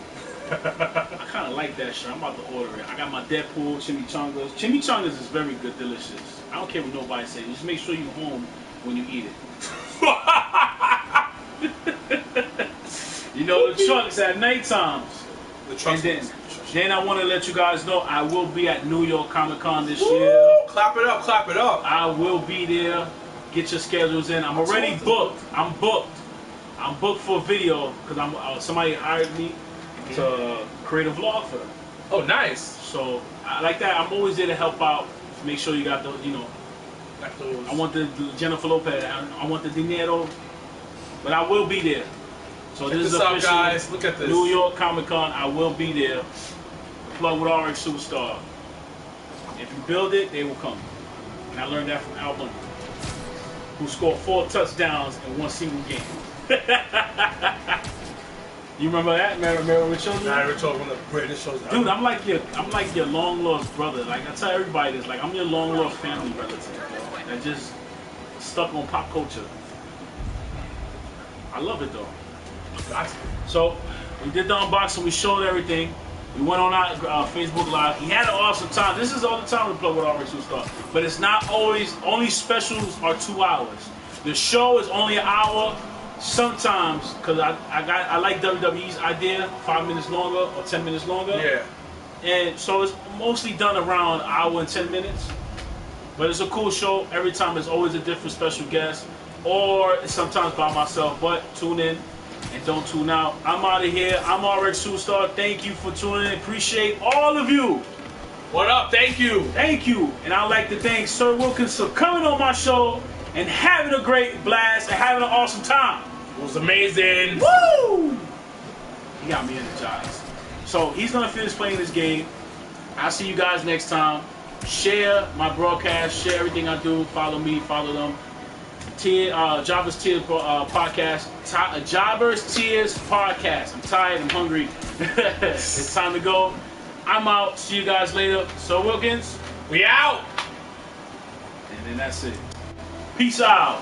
I kind of like that shirt. I'm about to order it. I got my Deadpool chimichangas. Chimichangas is very good, delicious. I don't care what nobody says. Just make sure you're home when you eat it. You know the trucks at night times. The trucks. And then I want to let you guys know I will be at New York Comic Con this year. Clap it up, clap it up. I will be there. Get your schedules in. I'm already booked. I'm booked. I'm booked for a video because somebody hired me to create a vlog for them. Oh, nice. So I like that. I'm always there to help out. Make sure you got the, Got those. I want the Jennifer Lopez. I want the dinero. But I will be there. So Check this is this out, official. guys. Look at this. New York Comic Con. I will be there. Plug with Rxsuperstar. If you build it, they will come. And I learned that from Al Bundy, who scored 4 touchdowns in one single game. You remember that? Remember Rich Children? Nah, Rich Children, one of the greatest shows ever. Dude, I'm like your long lost brother. Like I tell everybody this, like I'm your long lost family relative, bro. That just stuck on pop culture. I love it though. So we did the unboxing, we showed everything. We went on our Facebook Live. He had an awesome time. This is all the time to play with Rxsuperstar. But it's not always, only specials are 2 hours. The show is only an hour. Sometimes, because I like WWE's idea, 5 minutes longer or 10 minutes longer. Yeah. And so it's mostly done around an hour and 10 minutes. But it's a cool show. Every time there's always a different special guest. Or sometimes by myself. But tune in and don't tune out. I'm out of here. I'm Rxsuperstar. Thank you for tuning in. Appreciate all of you. What up? Thank you. Thank you. And I'd like to thank Sir Wilkins for coming on my show and having a great blast and having an awesome time. It was amazing. Woo! He got me energized. So he's gonna finish playing this game. I'll see you guys next time. Share my broadcast, share everything I do, follow me, follow them. Jobbers Tears podcast. Jobbers Tears podcast. I'm tired, I'm hungry. It's time to go. I'm out. See you guys later. So Wilkins, We out. and then that's it. Peace out.